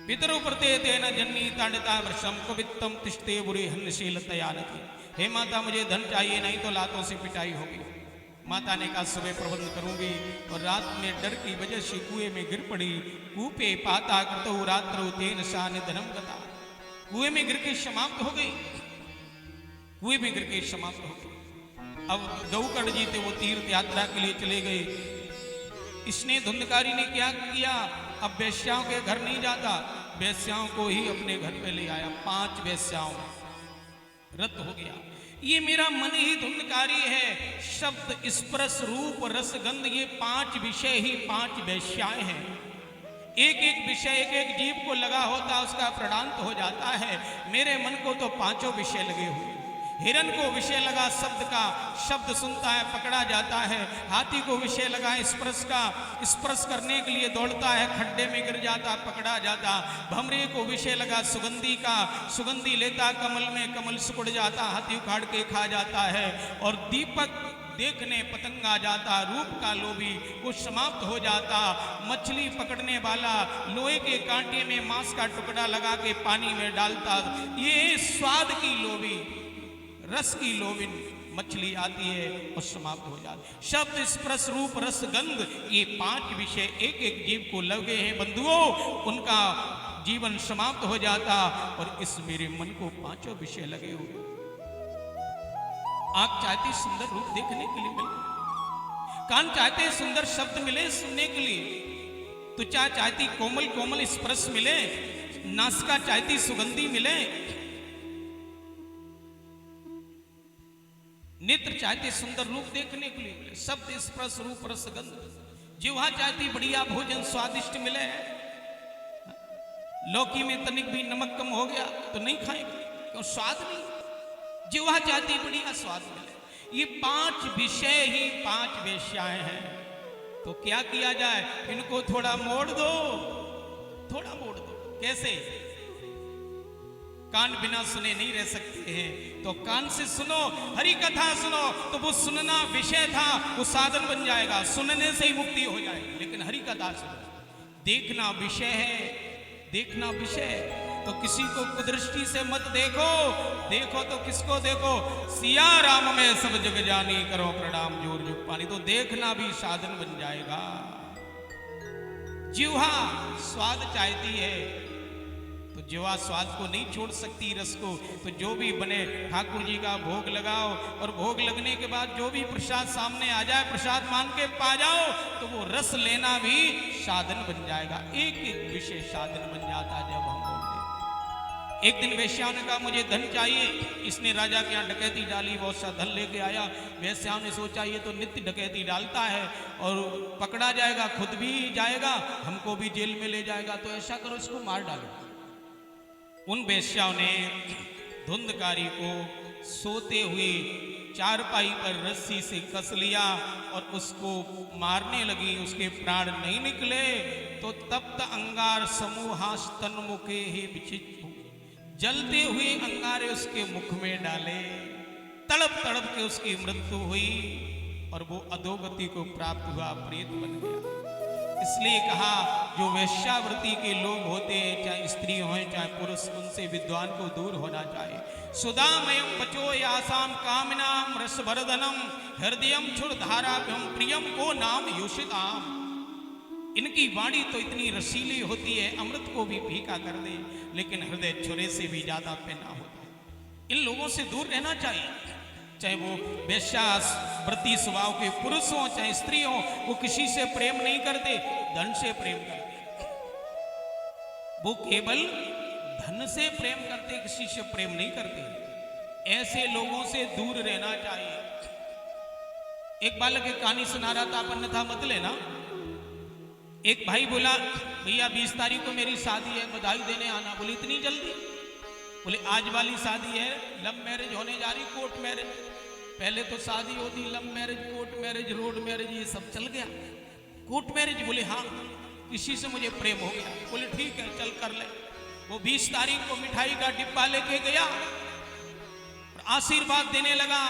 पितरो प्रते तेन जन्नी ताड़ता वर्षम कुवित्तम तिष्ठते बुरे हन्नशीलतया नति। हे माता मुझे धन चाहिए नहीं तो लातों से पिटाई होगी। माता ने कहा सुबह प्रबंध करूंगी। और रात में डर की वजह से कुएं में गिर पड़ी। कूपे पाता कृतो रात्रो तेन शान धनम गता। कुएं में गिर के समाप्त हो गई, कुएं में गिर के समाप्त हो गई। अब गौकर्ण जी थे, वो तीर्थ यात्रा के लिए चले गए। इसने धुंधकारी ने क्या किया? अब वेश्याओं के घर नहीं जाता, वेश्याओं को ही अपने घर पे ले आया। 5 वेश्याओं रत हो गया। ये मेरा मन ही धुंधकारी है। शब्द स्पर्श रूप रस गंध, ये 5 विषय ही 5 वेश्याएं हैं। एक एक विषय एक एक जीव को लगा होता, उसका प्राणांत हो जाता है। मेरे मन को तो 5 विषय लगे हुए। हिरन को विषय लगा शब्द का, शब्द सुनता है पकड़ा जाता है। हाथी को विषय लगा स्पर्श का, स्पर्श करने के लिए दौड़ता है, खड्डे में गिर जाता, पकड़ा जाता। भमरे को विषय लगा सुगंधी का, सुगंधी लेता कमल में, कमल सिकुड़ जाता, हाथी उखाड़ के खा जाता है। और दीपक देखने पतंग आ जाता, रूप का लोभी वो समाप्त हो जाता। मछली पकड़ने वाला लोहे के कांटे में मांस का टुकड़ा लगा के पानी में डालता। ये स्वाद की लोभी, रस की लोभिन मछली आती है और समाप्त हो जाती। शब्द स्पर्श रूप रस गंध, ये 5 विषय एक एक जीव को लगे हैं बंधुओं, उनका जीवन समाप्त हो जाता। और इस मेरे मन को 5 विषय लगे हुए। आंख चाहती सुंदर रूप देखने के लिए मिले, कान चाहते सुंदर शब्द मिले सुनने के लिए, त्वचा चाहती कोमल कोमल स्पर्श मिले, नासिका चाहती सुगंधी मिले, नेत्र चाहते सुंदर रूप देखने के लिए मिले, शब्द स्पर्श रूप रस गंध, जिह्वा चाहती बढ़िया भोजन स्वादिष्ट मिले। लौकी में तनिक भी नमक कम हो गया तो नहीं खाएंगे, क्यों? स्वाद नहीं। जिह्वा चाहती बढ़िया स्वाद मिले। ये 5 विषय ही 5 वेश्याएं हैं। तो क्या किया जाए? इनको थोड़ा मोड़ दो, थोड़ा मोड़ दो। कैसे? कान बिना सुने नहीं रह सकते हैं, तो कान से सुनो, हरि कथा सुनो, तो वो सुनना विषय था, वो साधन बन जाएगा, सुनने से ही मुक्ति हो जाएगी। लेकिन हरि कथा सुनो, देखना विषय है, देखना विषय है। तो किसी को कुदृष्टि से मत देखो, देखो तो किसको देखो? सिया राम में सब जग जानी, करो प्रणाम जोर जुग पानी। तो देखना भी साधन बन जाएगा। जिह्वा स्वाद चाहती है, तो जिह्वा स्वाद को नहीं छोड़ सकती, रस को। तो जो भी बने ठाकुर जी का भोग लगाओ, और भोग लगने के बाद जो भी प्रसाद सामने आ जाए, प्रसाद मांग के पा जाओ, तो वो रस लेना भी साधन बन जाएगा। एक एक विषय साधन बन जाता है जब हम बोलते। एक दिन वेश्याओं ने कहा मुझे धन चाहिए। इसने राजा के यहाँ डकैती डाली, बहुत सा धन लेके आया। वेश्याओं ने सोचा ये तो नित्य डकैती डालता है और पकड़ा जाएगा, खुद भी जाएगा, हमको भी जेल में ले जाएगा, तो ऐसा करो इसको मार डालो। उन वेश्याओं ने धुंधकारी को सोते हुए चारपाई पर रस्सी से कस लिया और उसको मारने लगी। उसके प्राण नहीं निकले तो तप्त अंगार समूहास तन्मुखे ही विचित्र, जलते हुए अंगारे उसके मुख में डाले, तड़प तड़प के उसकी मृत्यु हुई और वो अधोगति को प्राप्त हुआ, प्रेत बन गया। इसलिए कहा जो वेश्यावृत्ति के लोग होते हैं, चाहे स्त्री हो चाहे पुरुष, उनसे विद्वान को दूर होना चाहिए। सुदामयम पचो यासाम कामिनाम रसवर्धनम हृदयम क्षुरधाराभ्यम प्रियम को नाम योषिताम। इनकी वाणी तो इतनी रसीली होती है, अमृत को भी फीका कर दे, लेकिन हृदय छुरे से भी ज्यादा पैना होता है। इन लोगों से दूर रहना चाहिए, चाहे वो वेश्यावृत्ति स्वभाव के पुरुष हो चाहे स्त्री हो। वो किसी से प्रेम नहीं करते, धन से प्रेम करते। वो केवल धन से प्रेम करते, किसी से प्रेम नहीं करते। ऐसे लोगों से दूर रहना चाहिए। एक बालक एक कहानी सुना रहा था, अपन था मत लेना। एक भाई बोला भैया 20 तारीख को मेरी शादी है, बधाई देने आना। बोले इतनी जल्दी? बोले आज वाली शादी है, लव मैरिज होने जा रही, कोर्ट मैरिज। पहले तो शादी होती love marriage, court marriage, road marriage, ये सब चल गया। Court marriage? बोले हाँ, किसी से मुझे प्रेम हो गया। बोले ठीक है चल कर ले। वो 20 तारीख को मिठाई का डिब्बा लेके गया और आशीर्वाद देने लगा,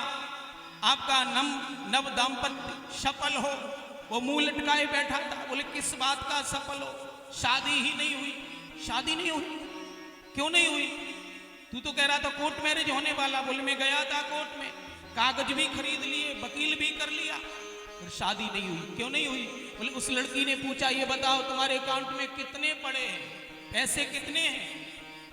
आपका नव दाम्पत्य सफल हो। वो मुंह लटकाए बैठा था। बोले किस बात का सफल हो? शादी ही नहीं हुई। शादी नहीं हुई? क्यों नहीं हुई? तू तो कह रहा था कोर्ट मैरिज होने वाला। बोले मैं गया था कोर्ट में, कागज भी खरीद लिए, वकील भी कर लिया, फिर शादी नहीं हुई। क्यों नहीं हुई? बोले उस लड़की ने पूछा ये बताओ तुम्हारे अकाउंट में कितने पड़े हैं, पैसे कितने हैं,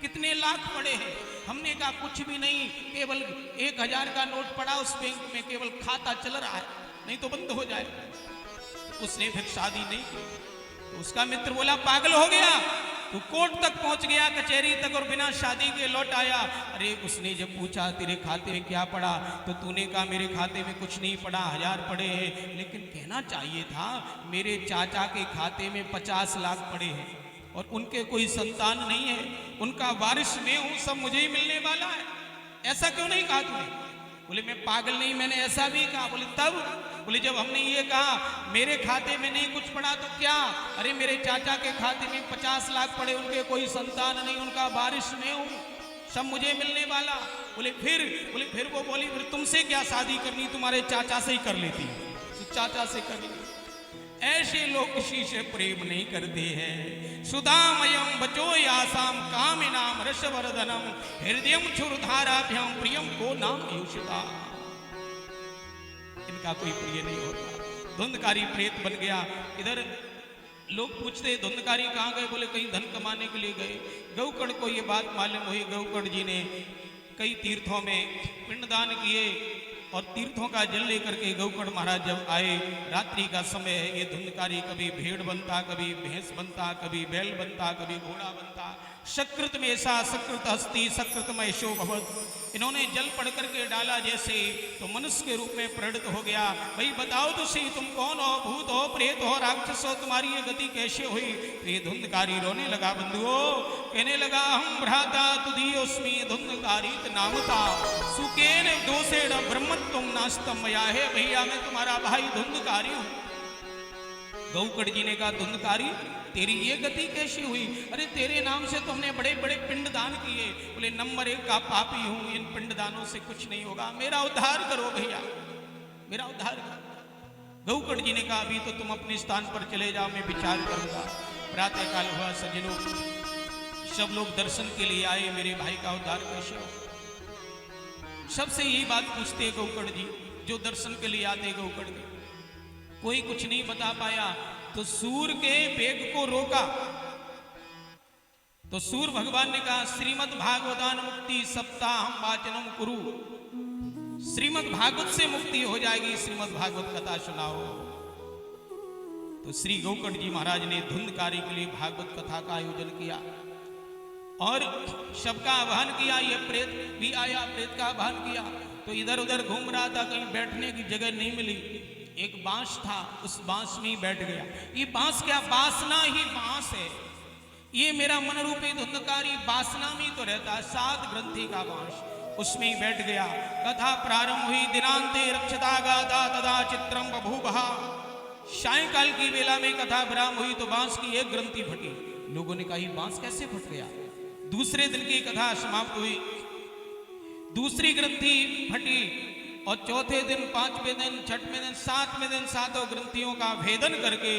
कितने लाख पड़े हैं? हमने कहा कुछ भी नहीं, केवल 1000 का नोट पड़ा उस बैंक में, केवल खाता चल रहा है, नहीं तो बंद हो जाएगा। उसने फिर शादी नहीं की। तो उसका मित्र बोला पागल हो गया, तू कोर्ट तक पहुंच गया, कचहरी तक, और बिना शादी के लौट आया। अरे उसने जब पूछा तेरे खाते में क्या पड़ा, तो तूने कहा मेरे खाते में कुछ नहीं पड़ा, 1000 पड़े हैं। लेकिन कहना चाहिए था मेरे चाचा के खाते में 50 लाख पड़े हैं और उनके कोई संतान नहीं है, उनका वारिस मैं हूं, सब मुझे ही मिलने वाला है। ऐसा क्यों नहीं कहा तूने? बोले मैं पागल नहीं, मैंने ऐसा भी कहा। बोले तब? बोले जब हमने ये कहा मेरे खाते में नहीं कुछ पड़ा तो क्या? अरे मेरे चाचा के खाते में 50 लाख पड़े, उनके कोई संतान नहीं, उनका बारिश में हूं, सब मुझे मिलने वाला। बोले फिर वो बोली फिर तुमसे क्या शादी करनी, तुम्हारे चाचा से ही कर लेती, तो चाचा से कर ली। ऐसे लोग किसी से प्रेम नहीं करते हैं। सुधामयम बचो यासाम कामिनाम रसवर्धनम हृदयम क्षुरधाराभ्याम प्रियम को नाम युषिता। इनका कोई प्रिय नहीं होता। धुंधकारी प्रेत बन गया। इधर लोग पूछते धुंधकारी कहाँ गए? बोले कहीं धन कमाने के लिए गए। गौकर्ण को ये बात मालूम हुई। गौकर्ण जी ने कई तीर्थों में पिंडदान किए और तीर्थों का जल लेकर के गौकर्ण महाराज जब आए, रात्रि का समय है, ये धुंधकारी कभी भेड़ बनता, कभी भैंस बनता, कभी बैल बनता, कभी घोड़ा बनता। सकृत में ऐसा सकृत हस्ती सकृत में शो भवत। इन्होंने जल पढ़ करके डाला जैसे, तो मनुष्य के रूप में परिणत हो गया। भाई बताओ तो सही, तुम कौन हो? भूत हो, प्रेत हो, राक्षस हो? तुम्हारी ये गति कैसे हुई? तो ये धुंधकारी रोने लगा बंधुओं, कहने लगा हम भ्राता तुदीयोस्मि धुंधकारी नामता सुकेन दोषेण ब्रह्मत्वम नास्तम मया। है भैया मैं तुम्हारा भाई धुंधकारी हूं। गौकर्ण जी ने कहा धुंधकारी तेरी ये गति कैसी हुई? अरे तेरे नाम से तो हमने बड़े बड़े पिंडदान किए। बोले नंबर 1 का पापी हूं, इन पिंडदानों से कुछ नहीं होगा, मेरा उद्धार करो भैया, मेरा उद्धार करो। गौकर्ण जी ने कहा अभी तो तुम अपने स्थान पर चले जाओ, मैं विचार करूंगा। प्रातः काल हुआ सज्जनों, सब लोग दर्शन के लिए आए, मेरे भाई का उद्धार कैसे हो? सबसे यही बात पूछते गौकर्ण जी, जो दर्शन के लिए आते गौकर्ण जी। कोई कुछ नहीं बता पाया। तो सूर के वेग को रोका तो सूर भगवान ने कहा श्रीमद् भागवतान मुक्ति सप्ताहम वाचनम कुरु। श्रीमद् भागवत से मुक्ति हो जाएगी, श्रीमद् भागवत कथा सुनाओ। तो श्री गौकर्ण जी महाराज ने धुंधकारी के लिए भागवत कथा का आयोजन किया और सबका आह्वान किया। ये प्रेत भी आया, प्रेत का आह्वान किया। तो इधर उधर घूम रहा था, कहीं बैठने की जगह नहीं मिली। एक बांस था, उस बांस में ही बैठ गया। ये बांस क्या, वासना ही बांस है। ये मेरा मन रूपी धुंधकारी वासना में तो रहता है, 7 ग्रंथि का बांस, उसमें ही बैठ गया। कथा प्रारंभ हुई। दिनांते रक्षता गाता तदा चित्रम बभूवः। सायंकाल की वेला में कथा प्रारंभ हुई तो बांस की एक ग्रंथि फटी। लोगों ने कहा ये बांस कैसे फट गया? दूसरे दिन की कथा समाप्त हुई, दूसरी ग्रंथि फटी और चौथे दिन, 5वें दिन, 6वें दिन, 7वें दिन 7 ग्रंथियों का भेदन करके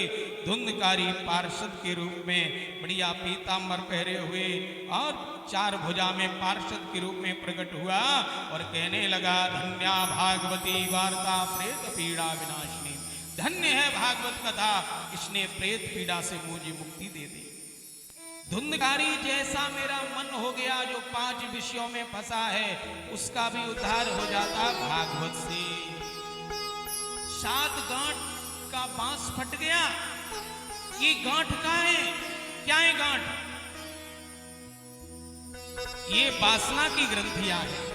धुंधकारी पार्षद के रूप में बढ़िया पीताम्बर पहरे हुए और 4 भुजा में पार्षद के रूप में प्रकट हुआ और कहने लगा धन्या भागवती वार्ता प्रेत पीड़ा विनाशिनी। धन्य है भागवत कथा, इसने प्रेत पीड़ा से मुझे मुक्ति दे दी। धुंधकारी जैसा मेरा मन हो गया, जो 5 विषयों में फंसा है, उसका भी उद्धार हो जाता भागवत से। 7 गांठ का बांस फट गया। ये गांठ का है, क्या है गांठ? ये वासना की ग्रंथियां हैं।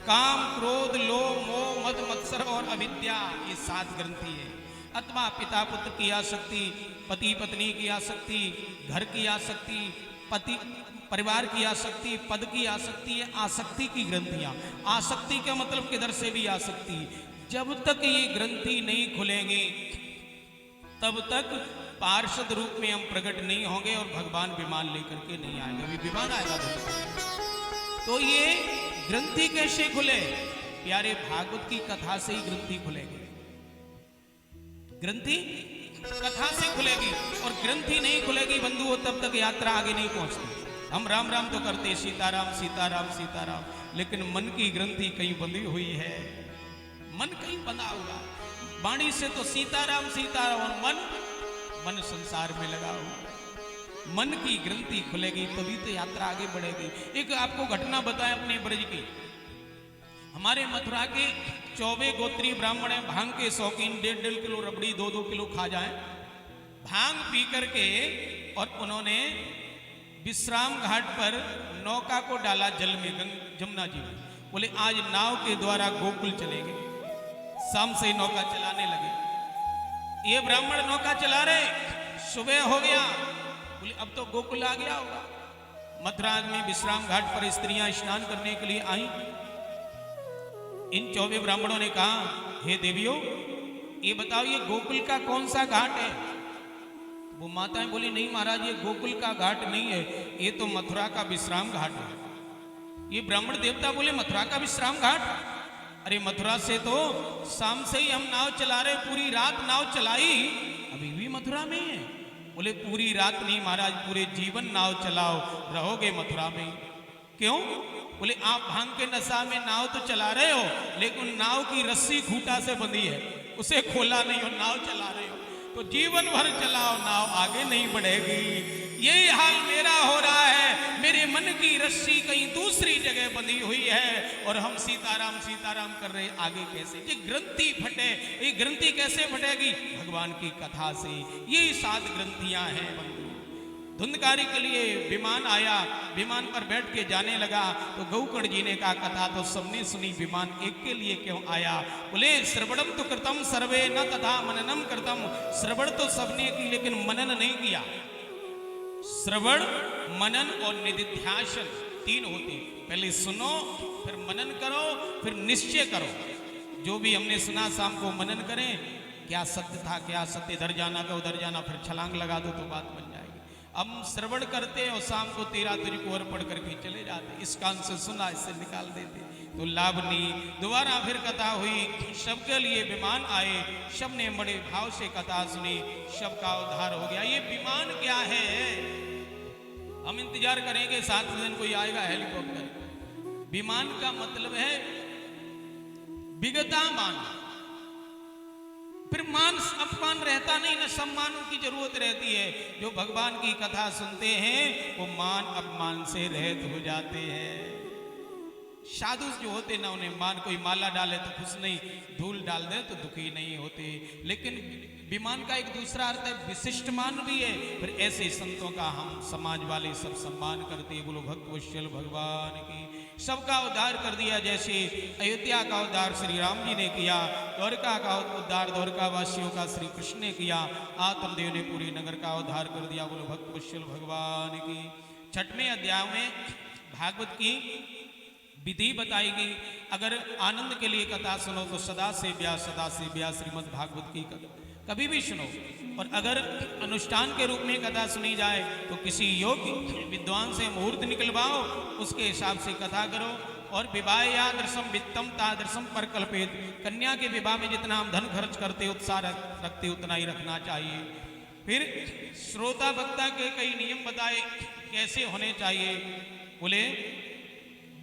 काम, क्रोध, लोभ, मोह, मद, मत्सर और अविद्या, ये 7 ग्रंथि है। अथवा पिता पुत्र की आसक्ति, पति पत्नी की आसक्ति, घर की आसक्ति, पति परिवार की आसक्ति, पद की आसक्ति, है आसक्ति की ग्रंथियां। आसक्ति का मतलब किधर से भी आसक्ति। जब तक ये ग्रंथि नहीं खुलेंगे तब तक पार्षद रूप में हम प्रकट नहीं होंगे और भगवान विमान लेकर के नहीं आएंगे। अभी विमान आएगा तो ये ग्रंथि कैसे खुले? प्यारे भागवत की कथा से ही ग्रंथि खुलेगी। ग्रंथि कथा से खुलेगी और ग्रंथि नहीं खुलेगी बंधुओं, तब तक यात्रा आगे नहीं पहुंचती। हम राम राम तो करते, सीताराम सीताराम सीताराम, लेकिन मन की ग्रंथि कहीं बंधी हुई है, मन कहीं बंधा हुआ। वाणी से तो सीताराम सीताराम और मन संसार में लगा हुआ। मन की ग्रंथि खुलेगी तभी तो यात्रा आगे बढ़ेगी। एक आपको घटना बताएं अपने ब्रज की। हमारे मथुरा के 24 गोत्री ब्राह्मण हैं, भांग के शौकीन, 1.5 किलो रबड़ी 2-2 किलो खा जाए। भांग पी करके और उन्होंने विश्राम घाट पर नौका को डाला जल में, जमुना जी में। बोले आज नाव के द्वारा गोकुल चलेंगे। शाम से नौका चलाने लगे। ये ब्राह्मण नौका चला रहे, सुबह हो गया। बोले अब तो गोकुल आ गया होगा। मथुरा में विश्राम घाट पर स्त्रियां स्नान करने के लिए आई। इन 24 ब्राह्मणों ने कहा, हे देवियों, ये बताओ ये गोकुल का कौन सा घाट है? वो माताएं बोली, नहीं महाराज, ये गोकुल का घाट नहीं है, ये तो मथुरा का विश्राम घाट है। ये ब्राह्मण देवता बोले, मथुरा का विश्राम घाट? अरे मथुरा से तो शाम से ही हम नाव चला रहे, पूरी रात नाव चलाई, अभी भी मथुरा में है। बोले पूरी रात नहीं महाराज, पूरे जीवन नाव चलाओ, रहोगे मथुरा में। क्यों? बोले आप भांग के नशा में नाव तो चला रहे हो, लेकिन नाव की रस्सी खूंटा से बंधी है, उसे खोला नहीं हो, नाव चला रहे हो, तो जीवन भर चलाओ, नाव आगे नहीं बढ़ेगी। यही हाल मेरा हो रहा है, मेरे मन की रस्सी कहीं दूसरी जगह बंधी हुई है और हम सीताराम सीताराम कर रहे, आगे कैसे? ये ग्रंथि फटे, ये ग्रंथि कैसे फटेगी? भगवान की कथा से। यही 7 ग्रंथियां हैं बंधु। धुंधकारी के लिए विमान आया, विमान पर बैठ के जाने लगा, तो गौकर्ण जी ने कहा कथा तो सबने सुनी, विमान एक के लिए क्यों आया? बोले श्रवणम तो कृतम सर्वे न तथा मननम कृतम। श्रवण तो सबने की, लेकिन मनन नहीं किया। श्रवण, मनन और निधिध्यासन 3 होते। पहले सुनो, फिर मनन करो, फिर निश्चय करो। जो भी हमने सुना शाम को मनन करें, क्या सत्य था, क्या सत्य, इधर जाना का उधर जाना, फिर छलांग लगा दो तो बात बन जाएगी। हम श्रवण करते और शाम को तेरा तुझको और पढ़ करके चले जाते, इस कान से सुना, इससे निकाल देते, तो लाभ नहीं। दोबारा फिर कथा हुई, सबके लिए विमान आए, सब ने बड़े भाव से कथा सुनी, सबका उद्धार हो गया। ये विमान क्या है? हम इंतजार करेंगे 7 दिन कोई आएगा हेलीकॉप्टर। विमान का मतलब है विगता मान, फिर मान अपमान रहता नहीं, ना सम्मान की जरूरत रहती है। जो भगवान की कथा सुनते हैं वो मान अपमान से रहित हो जाते हैं। साधु जो होते ना, उन्हें मान, कोई माला डाले तो खुश नहीं, धूल डाल दे तो दुखी नहीं होते। लेकिन विमान का एक दूसरा अर्थ है विशिष्ट मान भी है। फिर ऐसे संतों का हम समाज वाले सब सम्मान करते हैं। बोलो भक्त वत्सल भगवान की। सबका उद्धार कर दिया, जैसे अयोध्या का उद्धार श्री राम जी ने किया, द्वारका का उद्धार द्वारका वासियों का श्री कृष्ण ने किया, आत्मदेव ने पूरी नगर का उद्धार कर दिया। बोलो भक्त वत्सल भगवान की। 6वें अध्याय में भागवत की विधि बताई गई। अगर आनंद के लिए कथा सुनो तो सदा से ब्यास श्रीमद् भागवत की कथा कभी भी सुनो। और अगर अनुष्ठान के रूप में कथा सुनी जाए तो किसी योग्य विद्वान से मुहूर्त निकलवाओ, उसके हिसाब से कथा करो। और विवाह यादृशम वित्तम तादृशम पर कल्पित। कन्या के विवाह में जितना हम धन खर्च करते, उत्साह रखते, उतना ही रखना चाहिए। फिर श्रोता वक्ता के कई नियम बताए कैसे होने चाहिए। बोले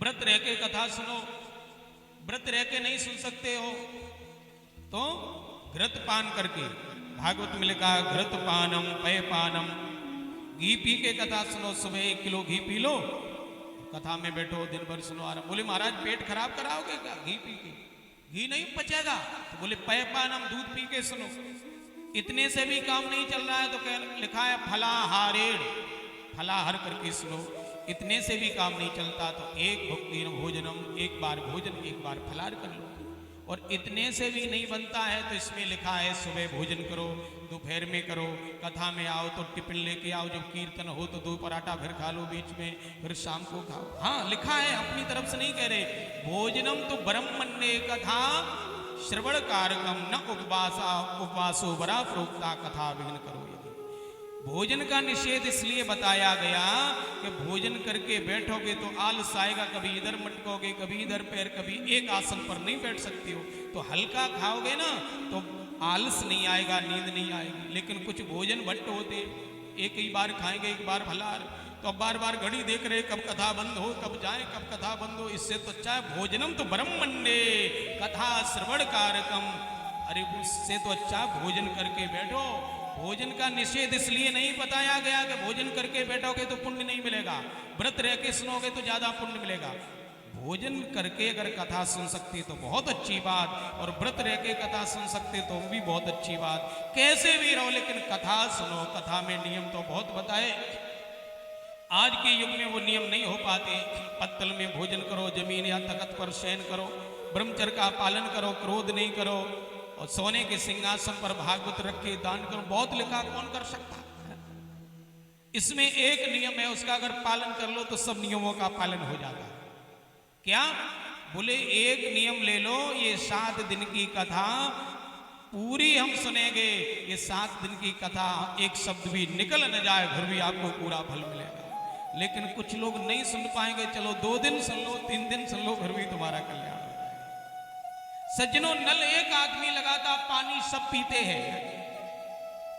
व्रत रह के कथा सुनो, व्रत रह के नहीं सुन सकते हो तो घृत पान करके, भागवत में लिखा घृत पानम पय पानम, घी पी के कथा सुनो। सुबह 1 किलो घी पी लो, कथा में बैठो, दिन भर सुनो आराम। बोले महाराज पेट खराब कराओगे क्या घी पी के? घी नहीं पचेगा। तो बोले पय पानम, दूध पी के सुनो। इतने से भी काम नहीं चल रहा है तो लिखा है फलाहारेण, फलाहार करके सुनो। इतने से भी काम नहीं चलता तो 1 भुक्ति भोजनम, 1 बार भोजन 1 बार फलाहार कर लो। और इतने से भी नहीं बनता है तो इसमें लिखा है सुबह भोजन करो, दोपहर में करो, कथा में आओ तो टिफिन लेके आओ, जब कीर्तन हो तो 2 पराठा फिर खा लो बीच में, फिर शाम को खाओ। हाँ लिखा है, अपनी तरफ से नहीं कह रहे। भोजनम तो ब्रह्मण्य कथा श्रवण कारकम न उपवासो बरा प्रोक्ता कथा विघ्न करो। भोजन का निषेध इसलिए बताया गया कि भोजन करके बैठोगे तो आलस आएगा, कभी इधर मटकोगे, कभी इधर पैर, कभी एक आसन पर नहीं बैठ सकते हो। तो हल्का खाओगे ना तो आलस नहीं आएगा, नींद नहीं आएगी। लेकिन कुछ भोजन भट्ट होते, एक ही बार खाएंगे, 1 बार फलाहार, तो अब बार बार घड़ी देख रहे कब कथा बंद हो, कब जाए, कब कथा बंद हो। इससे तो अच्छा है भोजनम तो ब्रह्मण्डे कथा श्रवण कारकम। अरे उससे तो अच्छा भोजन करके बैठो। भोजन का निषेध इसलिए नहीं बताया गया कि भोजन करके बैठोगे तो पुण्य नहीं मिलेगा, व्रत रह के सुनोगे तो ज्यादा पुण्य मिलेगा। भोजन करके अगर कथा सुन सकते तो बहुत अच्छी बात, और व्रत रह के कथा सुन सकते तो भी बहुत अच्छी बात। कैसे भी रहो लेकिन कथा सुनो। कथा में नियम तो बहुत बताए, आज के युग में वो नियम नहीं हो पाते। पत्तल में भोजन करो, जमीन या तख्त पर शयन करो, ब्रह्मचर्य का पालन करो, क्रोध नहीं करो, और सोने के सिंहासन पर भागवत रख के दान करो। बहुत लिखा, कौन कर सकता है? इसमें एक नियम है, उसका अगर पालन कर लो तो सब नियमों का पालन हो जाता है। क्या? बोले एक नियम ले लो, ये 7 दिन की कथा पूरी हम सुनेंगे। ये 7 दिन की कथा एक शब्द भी निकल न जाए फिर भी आपको पूरा फल मिलेगा। लेकिन कुछ लोग नहीं सुन पाएंगे, चलो 2 दिन सुन लो, 3 दिन सुन लो, फिर भी तुम्हारा कल्याण हो जाएगा। सज्जनों, नल एक आदमी लगाता, पानी सब पीते हैं।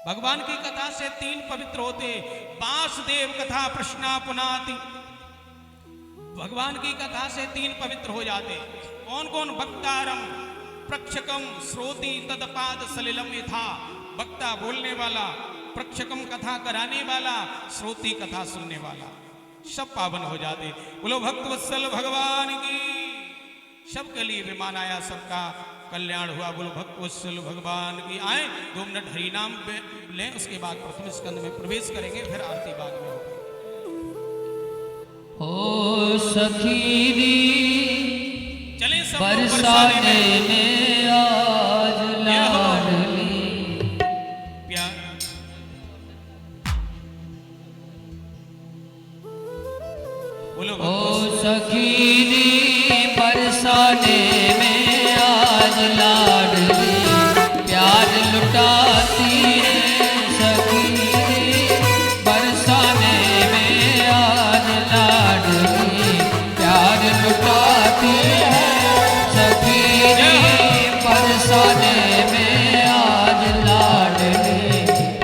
भगवान की कथा से 3 पवित्र होते। वासुदेव कथा प्रश्ना पुनाति, भगवान की कथा से 3 पवित्र हो जाते। कौन कौन? वक्तारम प्रक्षकम श्रोति तदपाद सलिलम यथा, वक्ता बोलने वाला, प्रक्षकम कथा कराने वाला, श्रोति कथा सुनने वाला, सब पावन हो जाते। बोलो भक्त वत्सल भगवान की। सबके लिए विमान आया, सबका कल्याण हुआ। बोलो भक्त वत्सल भगवान की। आए 2 मिनट हरि नाम पे लें, उसके बाद प्रथम स्कंद में प्रवेश करेंगे, फिर आरती बाद में होगी। ओ सखीरी चले सब बरसाने में आज लाडली प्यार। बोलो ओ सखीरी बरसाने में आज लाडली प्यार लुटाती है। सखीरी बरसाने में आज लाडली प्यार लुटाती है। सखीरी बरसाने में आज लाडली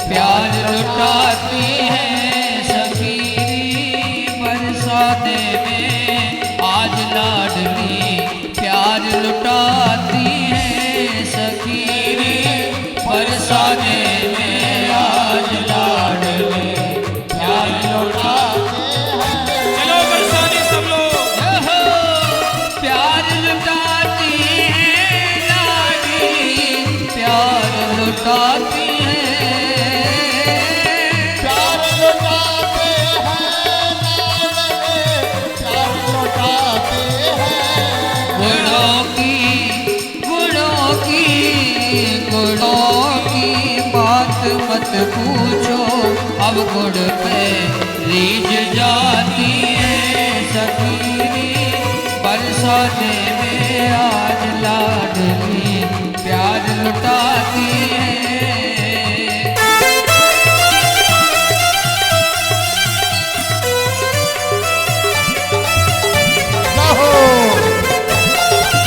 प्यार लुटाती है। सखीरी बरसाने में आज लाडली प्यार लुटाती है। सखीरी बरसाने में आज लाडली प्यार लुटाती है। चलो बरसाने सब लोग। प्यार लुटाती है लाडली प्यार लुटाती है। प्यार लुटाते हैं लाडले, प्यार लुटाते हैं। गुणों की बात मत पूछो, अब गुण पे रीझ जाती है। सखीरी बरसाने में आज लाडली प्यार लुटाती है। रहो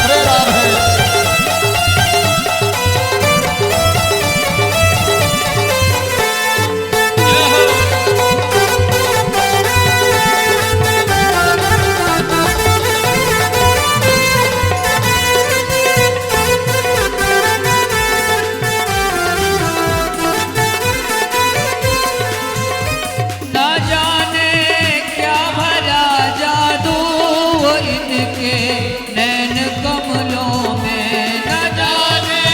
हरे राधे। ना जाने क्या भरा जादू वो इनके नैन कमलों में। न जाने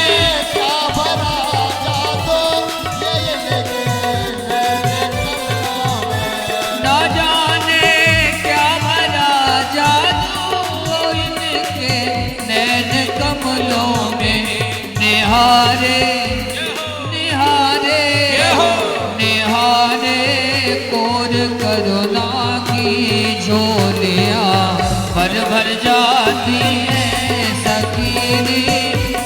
क्या भरा जादू ये इनके नैन कमलों में। न जाने क्या भरा जादू वो इनके नैन कमलों में। निहारे निहारे निहारे कोर करुणा की झोलियाँ भर भर जाती है। सखीरी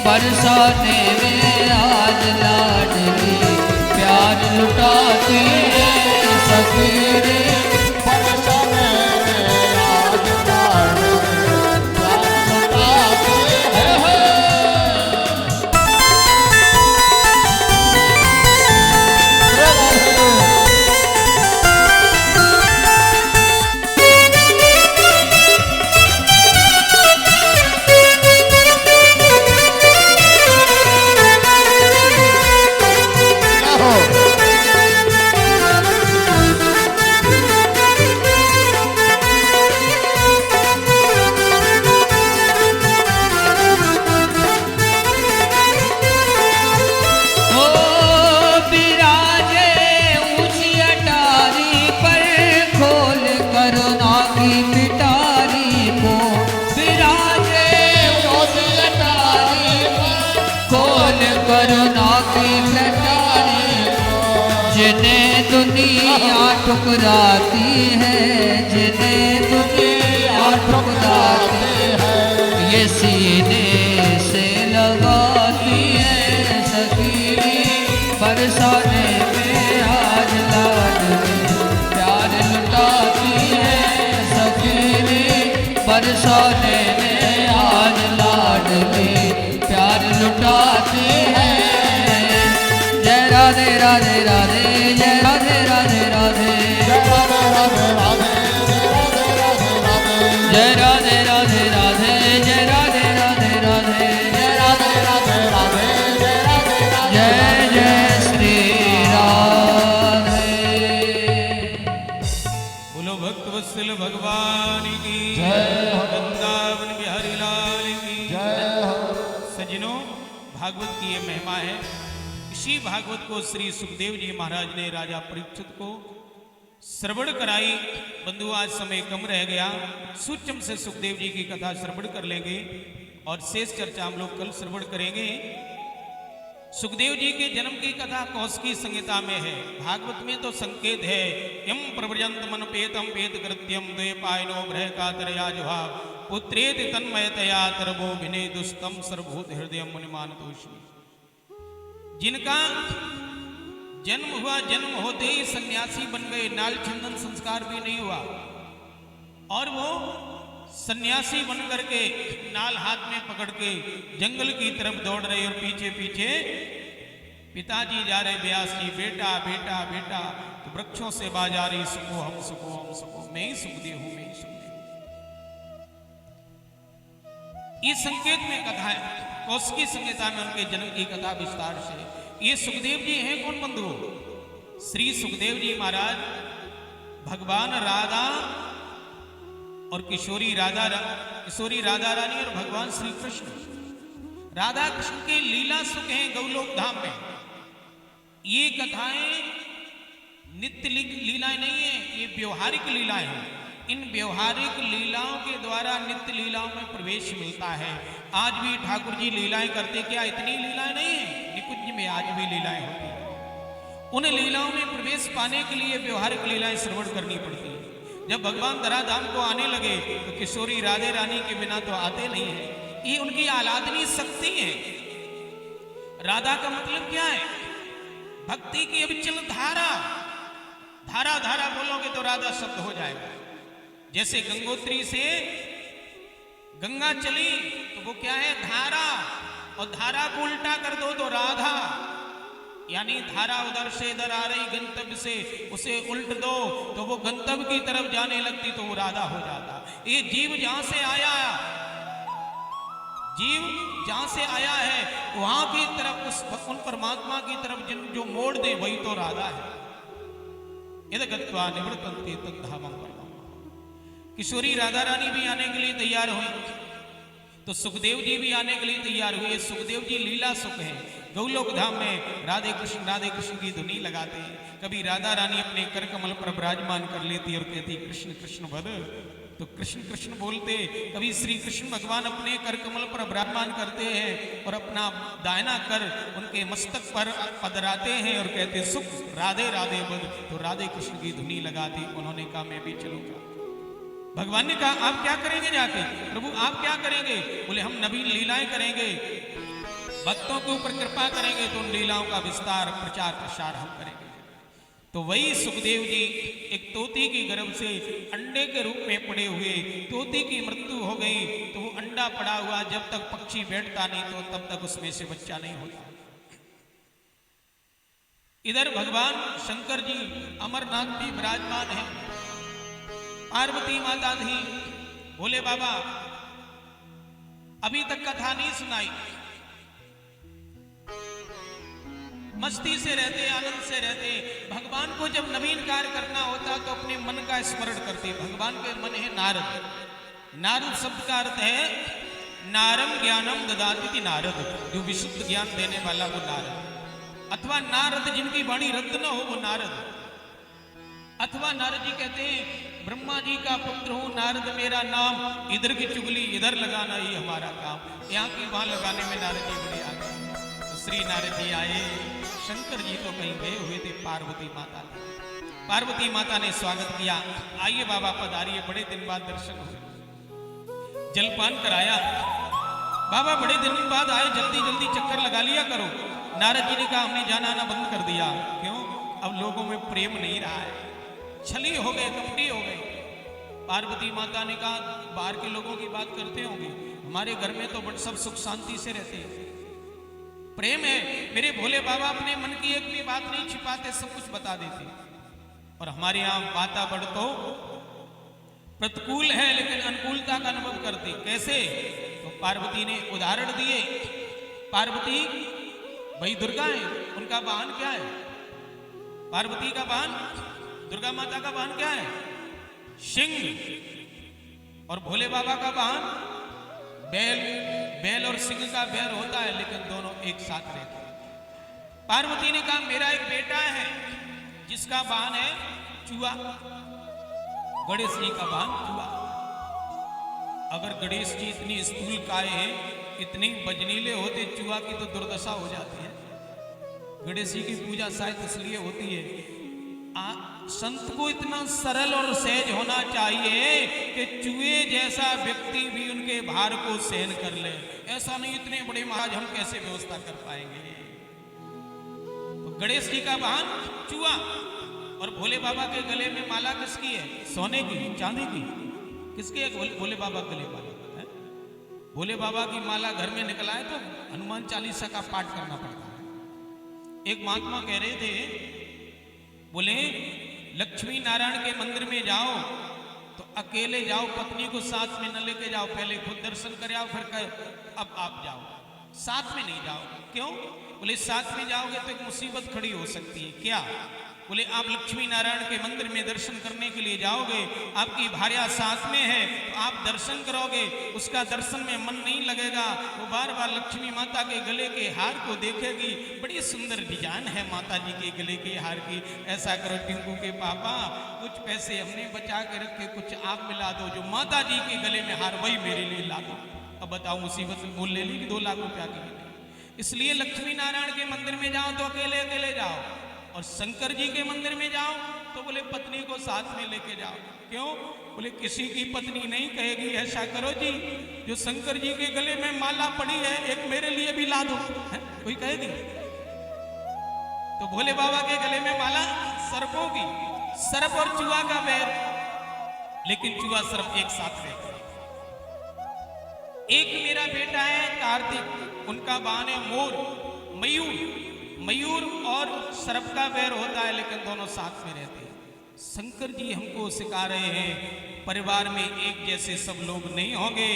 बरसाने में आज लाडली प्यार लुटाती है। सखीरी बरसाने में आज लाडली प्यार लुटाते हैं। हरे राधे। ओ बिराजे ऊंची अटारी पर खोल करुणा की पिटारी को। बिराजे ऊंची अटारी पर खोल करुणा की पिटारी को। जिन्हें दुनिया ठुकराती है, जिन्हें दुनिया ठुकराती है, सीने से लगाती है सखी बरसाने में आज लाडली प्यार लुटाती है सखी बरसाने में आज लाडली प्यार लुटाती है। जय राधे राधे राधे जय राधे राधे राधे जय राधे राधे राधे जय राधे राधे राधे जय राधे राधे राधे जय राधे राधे राधे जय जय श्री राधे। बोलो भक्त वत्सल भगवान की जय हो। वृंदावन बिहारी लाल की जय हो। सज्जनों, भागवत की ये महिमा है। इसी भागवत को श्री सुखदेव जी महाराज ने राजा परीक्षित को श्रवण कराई। बंधु, आज समय कम रह गया, सूक्ष्म से सुखदेव जी की कथा श्रवण कर लेंगे और शेष चर्चा हम लोग कल श्रवण करेंगे। सुखदेव जी के जन्म की कथा कौशिकी संहिता में है। भागवत में तो संकेत है, यम प्रव्रजंत मन पेतम पेत कृत्यम द्वैपायनो ग्रह कातरया जुहा पुत्रेति तन्मयतया तरबो विनय दुस्तम सर्वभूत हृदय मुनिमान दोषी। जिनका जन्म हुआ, जन्म होते ही सन्यासी बन गए, नाल चंदन संस्कार भी नहीं हुआ और वो सन्यासी बन करके नाल हाथ में पकड़ के जंगल की तरफ दौड़ रहे और पीछे पीछे पिताजी जा रहे, व्यास जी बेटा बेटा बेटा, तो वृक्षों से बाज आ रही सुखो हम सुखो हम सुखो, मैं ही सुखदेव हूं मैं ही सुखदेव। ये संकेत में कथा है, कौशिकी संहिता में उनके जन्म की कथा विस्तार से। ये सुखदेव जी हैं कौन बंधु? श्री सुखदेव जी महाराज भगवान राधा और किशोरी राधा रानी और भगवान श्री कृष्ण, राधा कृष्ण के लीला सुख हैं गौलोक धाम में। ये कथाएं नित्य लीलाएं नहीं है, ये व्यवहारिक लीलाएं हैं। इन व्यवहारिक लीलाओं के द्वारा नित्य लीलाओं में प्रवेश मिलता है। आज भी ठाकुर जी लीलाएं करते, क्या इतनी लीलाएं नहीं है? निकुंज में आज भी लीलाएं होती हैं। उन लीलाओं में प्रवेश पाने के लिए व्यवहारिक लीलाएं श्रवण करनी पड़ती है। जब भगवान धराधाम को आने लगे तो किशोरी राधे रानी के बिना तो आते नहीं है। ये उनकी आह्लादनी शक्ति है। राधा का मतलब क्या है? भक्ति की अविचल धारा। धारा धारा बोलोगे तो राधा शब्द हो जाएगा। जैसे गंगोत्री से गंगा चली तो वो क्या है? धारा। और धारा को उल्टा कर दो तो राधा, यानी धारा उधर से इधर आ रही गंतव्य से, उसे उल्ट दो तो वो गंतव्य की तरफ जाने लगती तो वो राधा हो जाता। ये जीव जहां से आया, जीव जहां से आया है वहां की तरफ, उन परमात्मा की तरफ जो मोड़ दे वही तो राधा है। यद गत्वा निवृत्तन्ते तद्धामं परमम्। किशोरी राधा रानी भी आने के लिए तैयार हुई तो सुखदेव जी भी आने के लिए तैयार हुए। सुखदेव जी लीला सुख है। गौलोक धाम में राधे कृष्ण की धुनी लगाते हैं। कभी राधा रानी अपने कर कमल पर विराजमान कर लेती और कहती कृष्ण कृष्ण भद, तो कृष्ण कृष्ण बोलते। कभी श्री कृष्ण भगवान अपने कर कमल पर विराजमान करते हैं और अपना दाहिना कर उनके मस्तक पर पधराते हैं और कहते सुख राधे राधे भद, तो राधे कृष्ण की धुनी लगाती। उन्होंने कहा मैं भी चलूंगा। भगवान ने कहा आप क्या करेंगे जाके? प्रभु आप क्या करेंगे? बोले हम नवीन लीलाएं करेंगे, भक्तों के ऊपर कृपा करेंगे, तो उन लीलाओं का विस्तार प्रचार प्रसार हम करेंगे। तो वही सुखदेव जी एक तोती की गर्भ से अंडे के रूप में पड़े हुए, तोती की मृत्यु हो गई तो वो अंडा पड़ा हुआ, जब तक पक्षी बैठता नहीं तो तब तक उसमें से बच्चा नहीं होता। इधर भगवान शंकर जी अमरनाथ जी विराजमान है, पार्वती माता थी। भोले बाबा अभी तक कथा नहीं सुनाई, मस्ती से रहते, आनंद से रहते। भगवान को जब नवीन कार्य करना होता तो अपने मन का स्मरण करते। भगवान के मन है नारद। नारद शब्द का अर्थ है नारम ज्ञानम ददाति नारद, जो विशुद्ध ज्ञान देने वाला वो नारद। अथवा नारद जिनकी वाणी रद्द न हो वो नारद। अथवा नारद जी कहते हैं ब्रह्मा जी का पुत्र हूं नारद मेरा नाम, इधर की चुगली इधर लगाना ही हमारा काम। यहाँ की वहां लगाने में नारद जी बड़े आ गए। तो श्री नारद जी आए। शंकर जी तो कहीं गए हुए थे, पार्वती माता ने, पार्वती माता ने स्वागत किया। आइए बाबा पधारिए, बड़े दिन बाद दर्शन हुए। जलपान कराया। बाबा बड़े दिन बाद आए, जल्दी जल्दी चक्कर लगा लिया करो। नारद जी ने कहा हमने जाना आना बंद कर दिया। क्यों? अब लोगों में प्रेम नहीं रहा है, छली हो गए, कपटी हो गए। पार्वती माता ने कहा बाहर के लोगों की बात करते होंगे, हमारे घर में तो बड़ सब सुख शांति से रहते हैं, प्रेम है। मेरे भोले बाबा अपने मन की एक भी बात नहीं छिपाते, सब कुछ बता देते। और हमारे यहाँ वातावरण तो प्रतिकूल है लेकिन अनुकूलता का अनुभव करते। कैसे? तो पार्वती ने उदाहरण दिए। पार्वती भाई दुर्गा है, उनका वाहन क्या है? पार्वती का वाहन, दुर्गा माता का वाहन क्या है? सिंह। और भोले बाबा का वाहन बैल। बैल और सिंह का बैर होता है लेकिन दोनों एक साथ रहते हैं। पार्वती ने कहा मेरा एक बेटा है जिसका वाहन है चूहा। गणेश जी का वाहन चूहा। अगर गणेश जी इतनी स्थूल काय है, इतनी बजनीले होते, चूहा की तो दुर्दशा हो जाती है। गणेश जी की पूजा शायद इसलिए होती है, संत को इतना सरल और सहज होना चाहिए कि चूहे जैसा व्यक्ति भी उनके भार को सहन कर ले। ऐसा नहीं इतने बड़े महाराज हम कैसे व्यवस्था कर पाएंगे। तो गणेश जी का वाहन चूहा। और भोले बाबा के गले में माला किसकी है? सोने की, चांदी की? किसकी है भोले बाबा गले माला है? भोले बाबा की माला घर में निकला है तो हनुमान चालीसा का पाठ करना पड़ता है। एक महात्मा कह रहे थे, बोले लक्ष्मी नारायण के मंदिर में जाओ तो अकेले जाओ, पत्नी को साथ में न लेके जाओ, पहले खुद दर्शन कर आओ, फिर अब आप जाओ, साथ में नहीं जाओ। क्यों? बोले साथ में जाओगे तो एक मुसीबत खड़ी हो सकती है। क्या? बोले आप लक्ष्मी नारायण के मंदिर में दर्शन करने के लिए जाओगे, आपकी भार्या साथ में है, तो आप दर्शन करोगे, उसका दर्शन में मन नहीं लगेगा, वो बार बार लक्ष्मी माता के गले के हार को देखेगी। बड़ी सुंदर डिजाइन है माता जी के गले के हार की। ऐसा करो टिंकू के पापा, कुछ पैसे हमने बचा के रखे, कुछ आप मिला दो, जो माता जी के गले में हार वही मेरे लिए ला दो। अब बताओ मुसीबत में बोल ले ली 2 लाख रुपया की। इसलिए लक्ष्मी नारायण के मंदिर में जाओ तो अकेले अकेले जाओ, और शंकर जी के मंदिर में जाओ तो बोले पत्नी को साथ में लेके जाओ। क्यों? बोले किसी की पत्नी नहीं कहेगी ऐसा करो जी, जो शंकर जी के गले में माला पड़ी है एक मेरे लिए भी ला दो, है? कोई कहेगी? तो भोले बाबा के गले में माला सर्पों की, सर्प और चूहा का बैर, लेकिन चूहा सर्प एक साथ रहते। एक मेरा बेटा है कार्तिक, उनका वाहन है मोर, मयूर। मयूर और सर्प का बैर होता है लेकिन दोनों साथ में रहते हैं। शंकर जी हमको सिखा रहे हैं परिवार में एक जैसे सब लोग नहीं होंगे।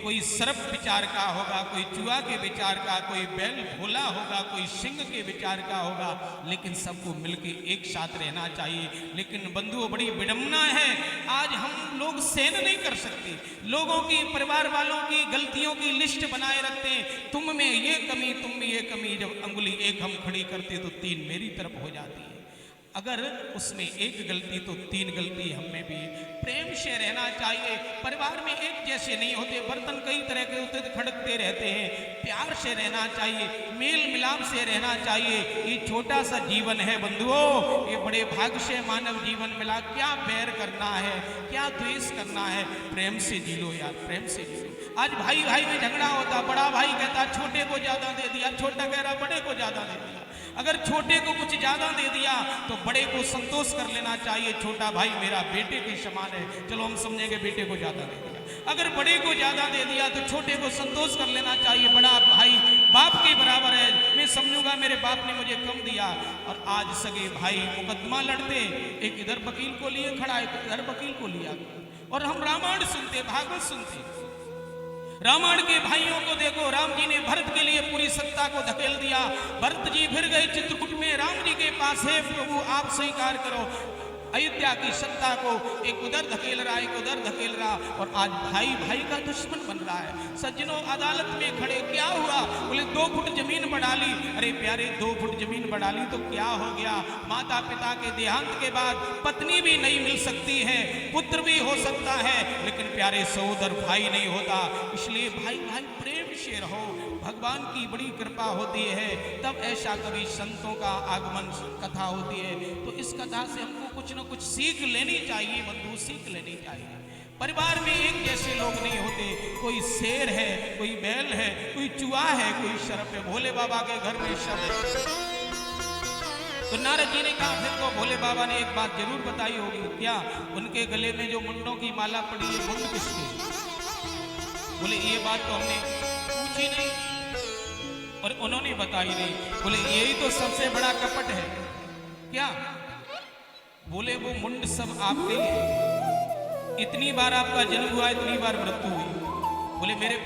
कोई सर्प विचार का होगा, कोई चूहा के विचार का, कोई बैल भोला होगा, कोई सिंह के विचार का होगा, लेकिन सबको मिलके एक साथ रहना चाहिए। लेकिन बंधुओं बड़ी विडंबना है, आज हम लोग सहन नहीं कर सकते। लोगों की, परिवार वालों की गलतियों की लिस्ट बनाए रखते हैं, तुम में ये कमी, तुम में ये कमी। जब अंगुली एक हम खड़ी करते तो 3 मेरी तरफ हो जाती है। अगर उसमें एक गलती तो 3 गलती हमें भी। प्रेम से रहना चाहिए। परिवार में एक जैसे नहीं होते, बर्तन कई तरह के होते खड़कते रहते हैं। प्यार से रहना चाहिए, मेल मिलाप से रहना चाहिए। ये छोटा सा जीवन है बंधुओं, ये बड़े भाग्य से मानव जीवन मिला। क्या बैर करना है, क्या द्वेष करना है? प्रेम से जी लो यार, प्रेम से जी लो। आज भाई भाई में झगड़ा होता, बड़ा भाई कहता छोटे को ज्यादा दे दिया, छोटा कह रहा बड़े को ज्यादा दे दिया। अगर छोटे को कुछ ज्यादा दे दिया तो बड़े को संतोष कर लेना चाहिए, छोटा भाई मेरा बेटे के समान है, चलो हम समझेंगे बेटे को ज्यादा दे दिया। अगर बड़े को ज्यादा दे दिया तो छोटे को संतोष कर लेना चाहिए, बड़ा भाई बाप के बराबर है, मैं समझूंगा मेरे बाप ने मुझे कम दिया। और आज सगे भाई मुकदमा लड़ते, एक इधर वकील को लिए खड़ा, एक इधर वकील को लिया, और हम रामायण सुनते, भागवत सुनते। रामायण के भाइयों को देखो, राम जी ने भरत के लिए पूरी सत्ता को धकेल दिया। भरत जी फिर गए चित्रकूट में, राम जी के पास है प्रभु आप स्वीकार करो। अयोध्या की सत्ता को एक उधर धकेल रहा, एक उधर धकेल रहा, और आज भाई भाई का दुश्मन बन रहा है। सज्जनों अदालत में खड़े, क्या हुआ? बोले 2 फुट जमीन बढ़ा ली। अरे प्यारे 2 फुट जमीन बढ़ा ली तो क्या हो गया? माता पिता के देहांत के बाद पत्नी भी नहीं मिल सकती है, पुत्र भी हो सकता है, लेकिन प्यारे सहोदर भाई नहीं होता। इसलिए भाई भाई प्रेम से रहो, भगवान की बड़ी कृपा होती है, तब ऐसा कभी संतों का आगमन कथा होती है। तो इस कथा से हमको कुछ न कुछ सीख लेनी चाहिए बंधु, सीख लेनी चाहिए। परिवार में एक जैसे लोग नहीं होते, कोई शेर है, कोई बैल है, कोई चूहा है, कोई सर्प है। भोले बाबा के घर में सब है। तो नारद जी ने कहा फिर तो भोले बाबा ने एक बात जरूर बताई होगी, क्या उनके गले में जो मुंडों की माला पड़ी है, मुंड किसकी? बोले ये बात तो हमने पूछी नहीं और उन्होंने बताई नहीं। बोले यही तो सबसे बड़ा कपट है। क्या? बोले वो मुंड सब आपके ही है। इतनी बार आपका जन्म हुआ, इतनी बार मृत्यु हुई। बोले मेरे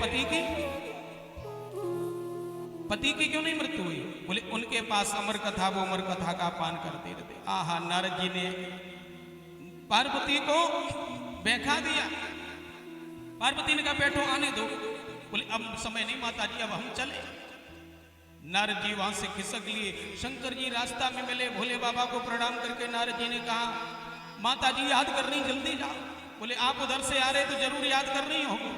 पति की क्यों नहीं मृत्यु हुई? बोले उनके पास अमर कथा, वो अमर कथा का पान करते रहते। आहा, नारद जी ने पार्वती को बैठा दिया। पार्वती ने कहा बैठो, आने दो। बोले अब समय नहीं माता जी, अब हम चले। नारद जी वहां से खिसक लिए। शंकर जी रास्ता में मिले, भोले बाबा को प्रणाम करके नारद जी ने कहा माता जी याद कर रही, जल्दी जाओ। बोले आप उधर से आ रहे तो जरूर याद कर रही होगी।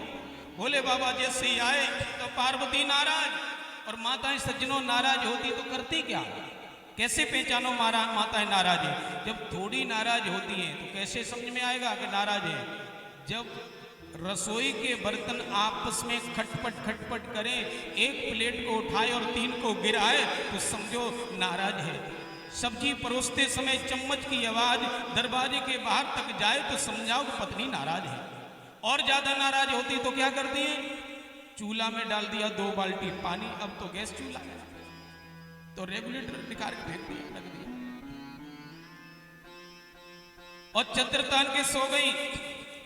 भोले बाबा जैसे ही आए तो पार्वती नाराज, और माताएं सज्जनों नाराज होती तो करती क्या? कैसे पहचानो माताएं नाराज है? जब थोड़ी नाराज होती हैं तो कैसे समझ में आएगा कि नाराज है? जब रसोई के बर्तन आपस में खटपट करें, एक प्लेट को उठाए और 3 को गिराए तो समझो नाराज है। सब्जी परोसते समय चम्मच की आवाज दरवाजे के बाहर तक जाए तो समझाओ कि पत्नी नाराज है। और ज्यादा नाराज होती तो क्या करती है? चूल्हा में डाल दिया 2 बाल्टी पानी, अब तो गैस चूल्हा है तो रेगुलेटर निकाल के फेंक दिया, रख दिया और चद्दर तान के सो गई।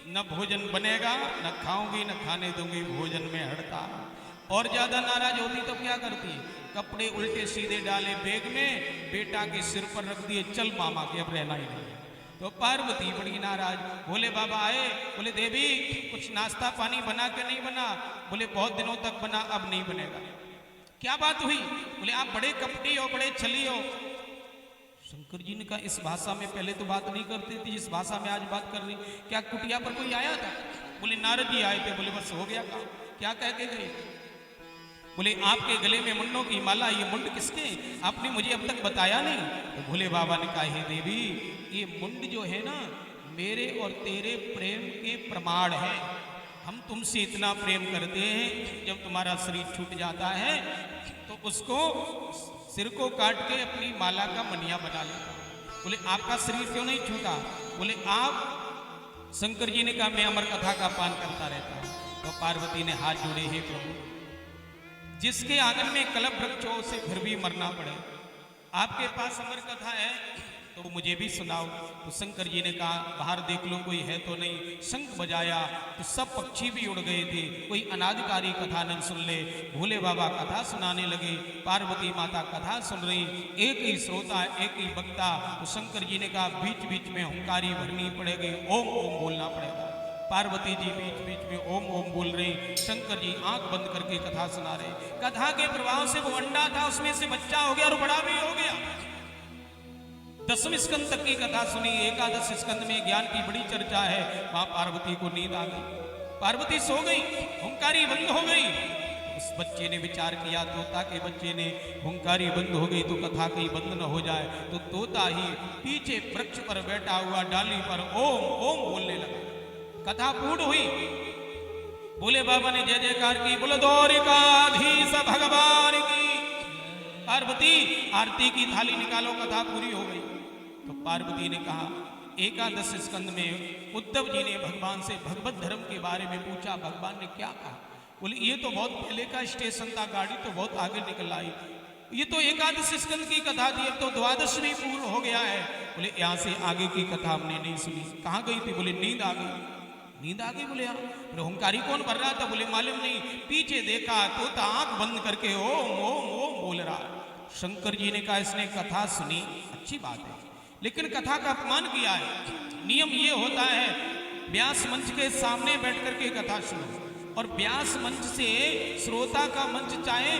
न भोजन बनेगा, न खाऊंगी, न खाने दूंगी, भोजन में हड़ताल। और ज्यादा नाराज होती तो क्या करती है? कपड़े उल्टे सीधे डाले बैग में, बेटा के सिर पर रख दिए, चल मामा के अब रहना ही नहीं। तो पार्वती बड़ी नाराज। भोले बाबा आए, बोले देवी कुछ नाश्ता पानी बना के नहीं बना? बोले बहुत दिनों तक बना, अब नहीं बनेगा। क्या बात हुई? बोले आप बड़े कपटी हो, बड़े छली हो। शंकर जी ने कहा इस भाषा में पहले तो बात नहीं करती थी, इस भाषा में आज बात कर रही। क्या कुटिया पर कोई आया था? बोले नारद जी आए थे। बोले बस हो गया काम। क्या कह के गए? बोले आपके गले में मुंडों की माला, ये मुंड किसके? आपने मुझे अब तक बताया नहीं। तो भोले बाबा ने कहा हे देवी, ये मुंड जो है ना, मेरे और तेरे प्रेम के प्रमाण है। हम तुमसे इतना प्रेम करते हैं, जब तुम्हारा शरीर छूट जाता है तो उसको सिर को काट के अपनी माला का मनिया बना लेता। बोले आपका शरीर क्यों नहीं छूटा? बोले आप, शंकर जी ने कहा मैं अमर कथा का पान करता रहता हूं। तो पार्वती ने हाथ जोड़े, हे प्रभु जिसके आंगन में कलप वृक्ष हो उसे फिर भी मरना पड़े, आपके पास अमर कथा है तो मुझे भी सुनाओ। तो शंकर जी ने कहा बाहर देख लो कोई है तो नहीं। शंख बजाया तो सब पक्षी भी उड़ गए थे, कोई अनादिकारी कथा न सुन ले। भोले बाबा कथा सुनाने लगे, पार्वती माता कथा सुन रही, एक ही श्रोता एक ही वक्ता। तो शंकर जी ने कहा बीच बीच में हुंकारी भरनी पड़ेगी, ओम ओम बोलना पड़ेगा। पार्वती जी बीच बीच में ओम ओम बोल रही, शंकर जी आंख बंद करके कथा सुना रहे। कथा के प्रभाव से वो अंडा था, उसमें से बच्चा हो गया और बड़ा भी हो गया। 10वें स्कंद तक की कथा सुनी। 11 स्कंद में ज्ञान की बड़ी चर्चा है। वहां पार्वती को नींद आ गई, पार्वती सो गई, हुंकारी बंद हो गई। उस बच्चे ने विचार किया, तोता के बच्चे ने, हुंकारी बंद हो गई तो कथा कहीं बंद न हो जाए। तो तोता ही पीछे वृक्ष पर बैठा हुआ डाली पर ओम ओम बोलने लगा। कथा पूर्ण हुई। भोले बाबा ने जय जयकार की, बोलो द्वारिकाधीश भगवान की। पार्वती आरती की थाली निकालो, कथा पूरी हो गई। तो पार्वती ने कहा 11 स्कंद में उद्धव जी ने भगवान से भगवत धर्म के बारे में पूछा, भगवान ने क्या कहा? बोले ये तो बहुत पहले का स्टेशन था, गाड़ी तो बहुत आगे निकल आई। ये तो 11 स्कंद की कथा थी, अब तो 12वीं पूर्ण हो गया है। बोले यहाँ से आगे की कथा हमने नहीं सुनी। कहाँ गई थी? बोले नींद आ गई। नींद आ गई? बोले हाँ। बोले हुंकारी कौन भर रहा था? बोले मालूम नहीं, पीछे देखा तो आंख बंद करके ओम ओम ओम बोल रहा। शंकर जी ने कहा इसने कथा सुनी, अच्छी बात है, लेकिन कथा का अपमान किया है। नियम ये होता है व्यास मंच के सामने बैठ करके कथा सुनो, और व्यास मंच से श्रोता का मंच चाहे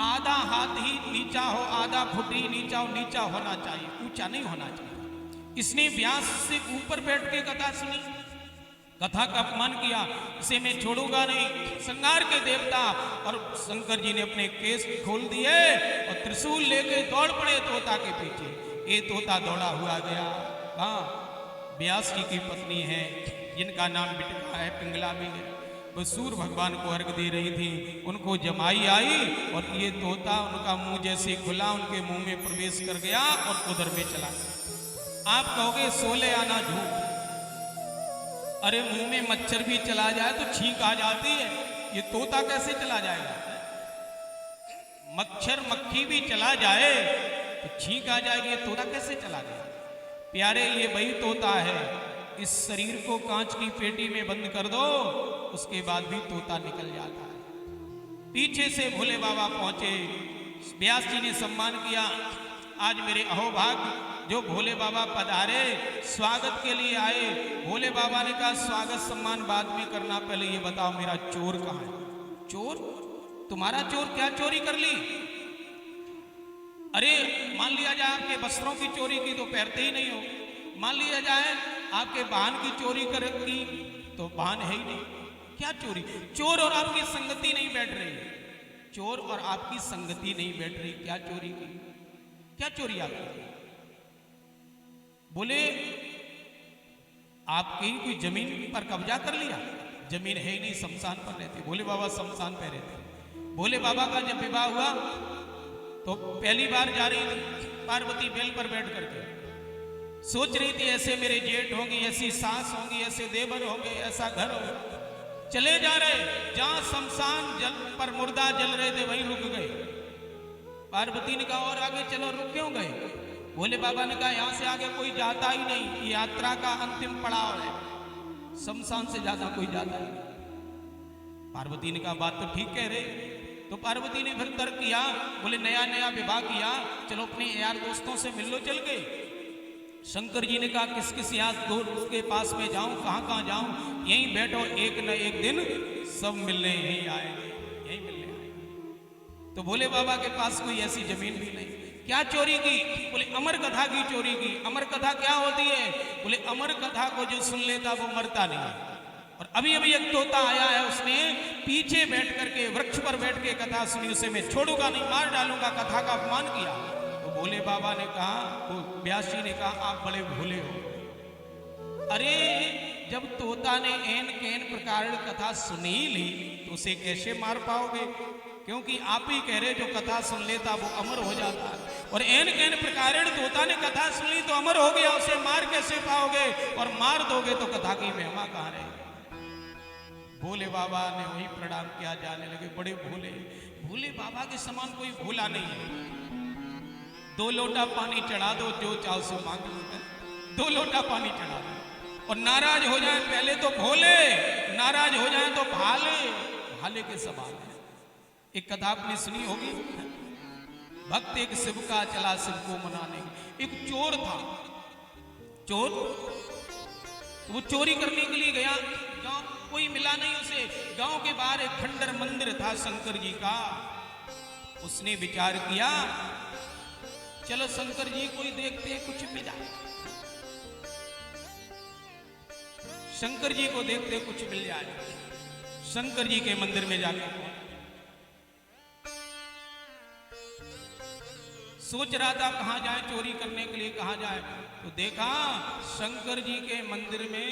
आधा हाथ ही नीचा हो, आधा फुट ही नीचा हो, नीचा होना चाहिए, ऊंचा नहीं होना चाहिए। इसने व्यास से ऊपर बैठ के कथा सुनी, कथा का अपमान किया, इसे मैं छोड़ूंगा नहीं। संगार के देवता और शंकर जी ने अपने केस खोल दिए और त्रिशूल लेके दौड़ पड़े तोता के पीछे। ये तोता दौड़ा हुआ गया। हाँ, व्यास जी की पत्नी है जिनका नाम बिटका है, पिंगला भी है। वो सूर्य भगवान को अर्घ दे रही थी। उनको जमाई आई और ये तोता उनका मुंह जैसे खुला उनके मुंह में प्रवेश कर गया और उधर में चला गया। आप कहोगे सोले आना झूठ, अरे मुंह में मच्छर भी चला जाए तो छींक आ जाती है, ये तोता कैसे चला जाएगा? मच्छर मक्खी भी चला जाए तो छींक आ जाएगी, ये तोता कैसे चला गया? प्यारे ये वही तोता है, इस शरीर को कांच की पेटी में बंद कर दो उसके बाद भी तोता निकल जाता है। पीछे से भोले बाबा पहुंचे, व्यास जी ने सम्मान किया। आज मेरे अहोभाग जो भोले बाबा पधारे स्वागत के लिए आए, भोले बाबा ने कहा स्वागत सम्मान बाद में करना, पहले ये बताओ मेरा चोर कहाँ है? चोर? तुम्हारा चोर क्या चोरी कर ली? अरे मान लिया जाए आपके वस्त्रों की चोरी की तो पहनते ही नहीं हो, मान लिया जाए आपके वाहन की चोरी कर की तो वाहन है ही नहीं, क्या चोरी? चोर और आपकी संगति नहीं बैठ रही, चोर और आपकी संगति नहीं बैठ रही, क्या चोरी की? क्या चोरी आपकी? बोले आपकी कोई जमीन पर कब्जा कर लिया? जमीन है ही नहीं, शमशान पर रहते। भोले बाबा शमशान पे रहते। भोले बाबा का जब विवाह हुआ तो पहली बार जा रही थी पार्वती बेल पर बैठ करके, सोच रही थी ऐसे मेरे जेठ होंगी, ऐसी सास होंगी, ऐसे देवर होंगे, ऐसा घर होगा। चले जा रहे, जहां शमशान जल पर मुर्दा जल रहे थे वहीं रुक गए। पार्वती ने कहा और आगे चलो, रुक क्यों गए? भोले बाबा ने कहा यहां से आगे कोई जाता ही नहीं, यात्रा का अंतिम पड़ाव है, शमशान से ज्यादा कोई जाता ही नहीं। पार्वती ने कहा बात तो ठीक कह रहे। तो पार्वती ने फिर तर्क किया, बोले नया नया विवाह किया, चलो अपने यार दोस्तों से मिल लो। चल गए। शंकर जी ने कहा किस किस यार दोस्त के पास में जाऊं, कहां कहां जाऊं? यहीं बैठो, एक न एक दिन सब मिलने यहीं आएंगे, यहीं मिलने आएंगे। तो भोले बाबा के पास कोई ऐसी जमीन भी नहीं। क्या चोरी की? बोले अमर कथा की चोरी की। अमर कथा क्या होती है? बोले अमर कथा को जो सुन लेता वो मरता नहीं। और अभी अभी एक तोता आया है, उसने पीछे बैठ करके वृक्ष पर बैठ के कथा सुनी, उसे मैं छोड़ूंगा नहीं, मार डालूंगा, कथा का अपमान किया। तो भोले बाबा ने कहा, तो व्यास जी ने कहा आप बड़े भोले हो। अरे जब तोता ने एन कैन प्रकार कथा सुनी ली तो उसे कैसे मार पाओगे? क्योंकि आप ही कह रहे जो कथा सुन लेता वो अमर हो जाता है, और एन कैन प्रकार तोता ने कथा सुनी तो अमर हो गया, उसे मार कैसे पाओगे? और मार दोगे तो कथा की महिमा कहां रहेगी? भोले बाबा ने वही प्रणाम किया, जाने लगे। बड़े भोले, भोले बाबा के समान कोई भोला नहीं है। 2 लोटा पानी चढ़ा दो, जो चाहो सो मांग लो, 2 लोटा पानी चढ़ा दो। और नाराज हो जाए पहले तो भोले, नाराज हो जाए तो भाले, भाले के समान है। एक कथा आपने सुनी होगी, भक्त एक शिव का चला शिव को मनाने। एक चोर था, चोर, तो वो चोरी करने के लिए गया, गांव कोई मिला नहीं उसे। गांव के बाहर एक खंडर मंदिर था शंकर जी का। उसने विचार किया चलो शंकर जी को ही देखते हैं, कुछ मिला। शंकर जी को देखते कुछ मिल जाए। शंकर जी के मंदिर में जाकर सोच रहा था कहां जाए, चोरी करने के लिए कहां जाए। तो देखा शंकर जी के मंदिर में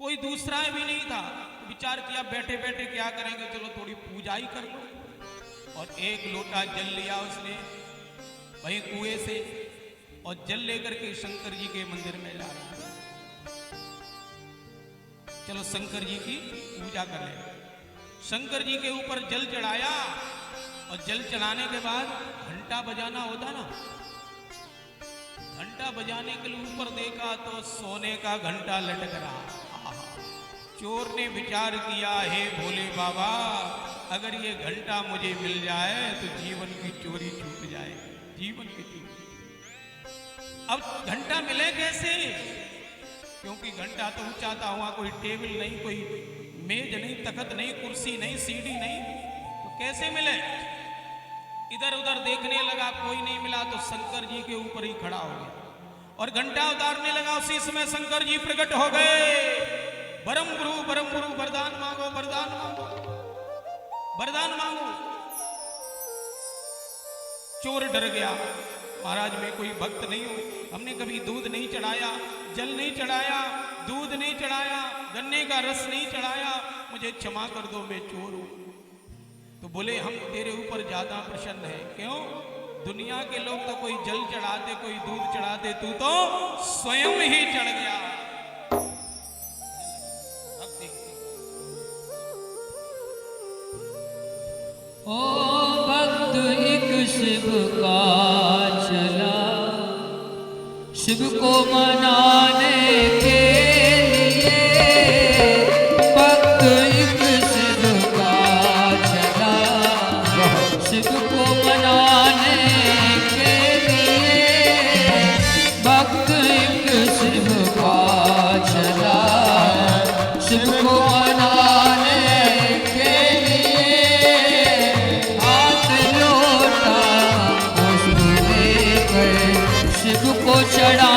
कोई दूसरा भी नहीं था। विचार किया बैठे बैठे क्या करेंगे, चलो थोड़ी पूजा ही कर लो। और 1 लोटा जल लिया उसने वहीं कुएं से, और जल लेकर के शंकर जी के मंदिर में जा रहा है। चलो शंकर जी की पूजा कर ले। शंकर जी के ऊपर जल चढ़ाया, और जल चढ़ाने के बाद घंटा बजाना होता ना, घंटा बजाने के लिए ऊपर देखा तो सोने का घंटा लटक रहा। चोर ने विचार किया हे भोले बाबा, अगर ये घंटा मुझे मिल जाए तो जीवन की चोरी छूट जाएगी, जीवन की चोरी। अब घंटा मिले कैसे? क्योंकि घंटा तो ऊंचा था, वहां कोई टेबल नहीं, कोई मेज नहीं, तखत नहीं, कुर्सी नहीं, सीढ़ी नहीं, तो कैसे मिले? इधर उधर देखने लगा, कोई नहीं मिला, तो शंकर जी के ऊपर ही खड़ा हो गया और घंटा उतारने लगा। उसी समय शंकर जी प्रकट हो गए। बरम गुरु वरदान मांगो, वरदान मांगो, वरदान मांगो। चोर डर गया, महाराज मैं कोई भक्त नहीं हूं, हमने कभी दूध नहीं चढ़ाया, जल नहीं चढ़ाया, दूध नहीं चढ़ाया, गन्ने का रस नहीं चढ़ाया, मुझे क्षमा कर दो, मैं चोर हूं। तो बोले हम तेरे ऊपर ज्यादा प्रसन्न है। क्यों? दुनिया के लोग तो कोई जल चढ़ाते, कोई दूध चढ़ाते, तू तो स्वयं ही चढ़ गया। अब देखते ओ भक्त एक शिव का चला, शिव को मनाने के लिए। भक्त एक शिव का चला, शिव को मनाने के लिए। भक्त एक शिव का चला, शिव को मनाने के लिए। हाथ लोटा पुष्प लेकर शिव को चढ़ा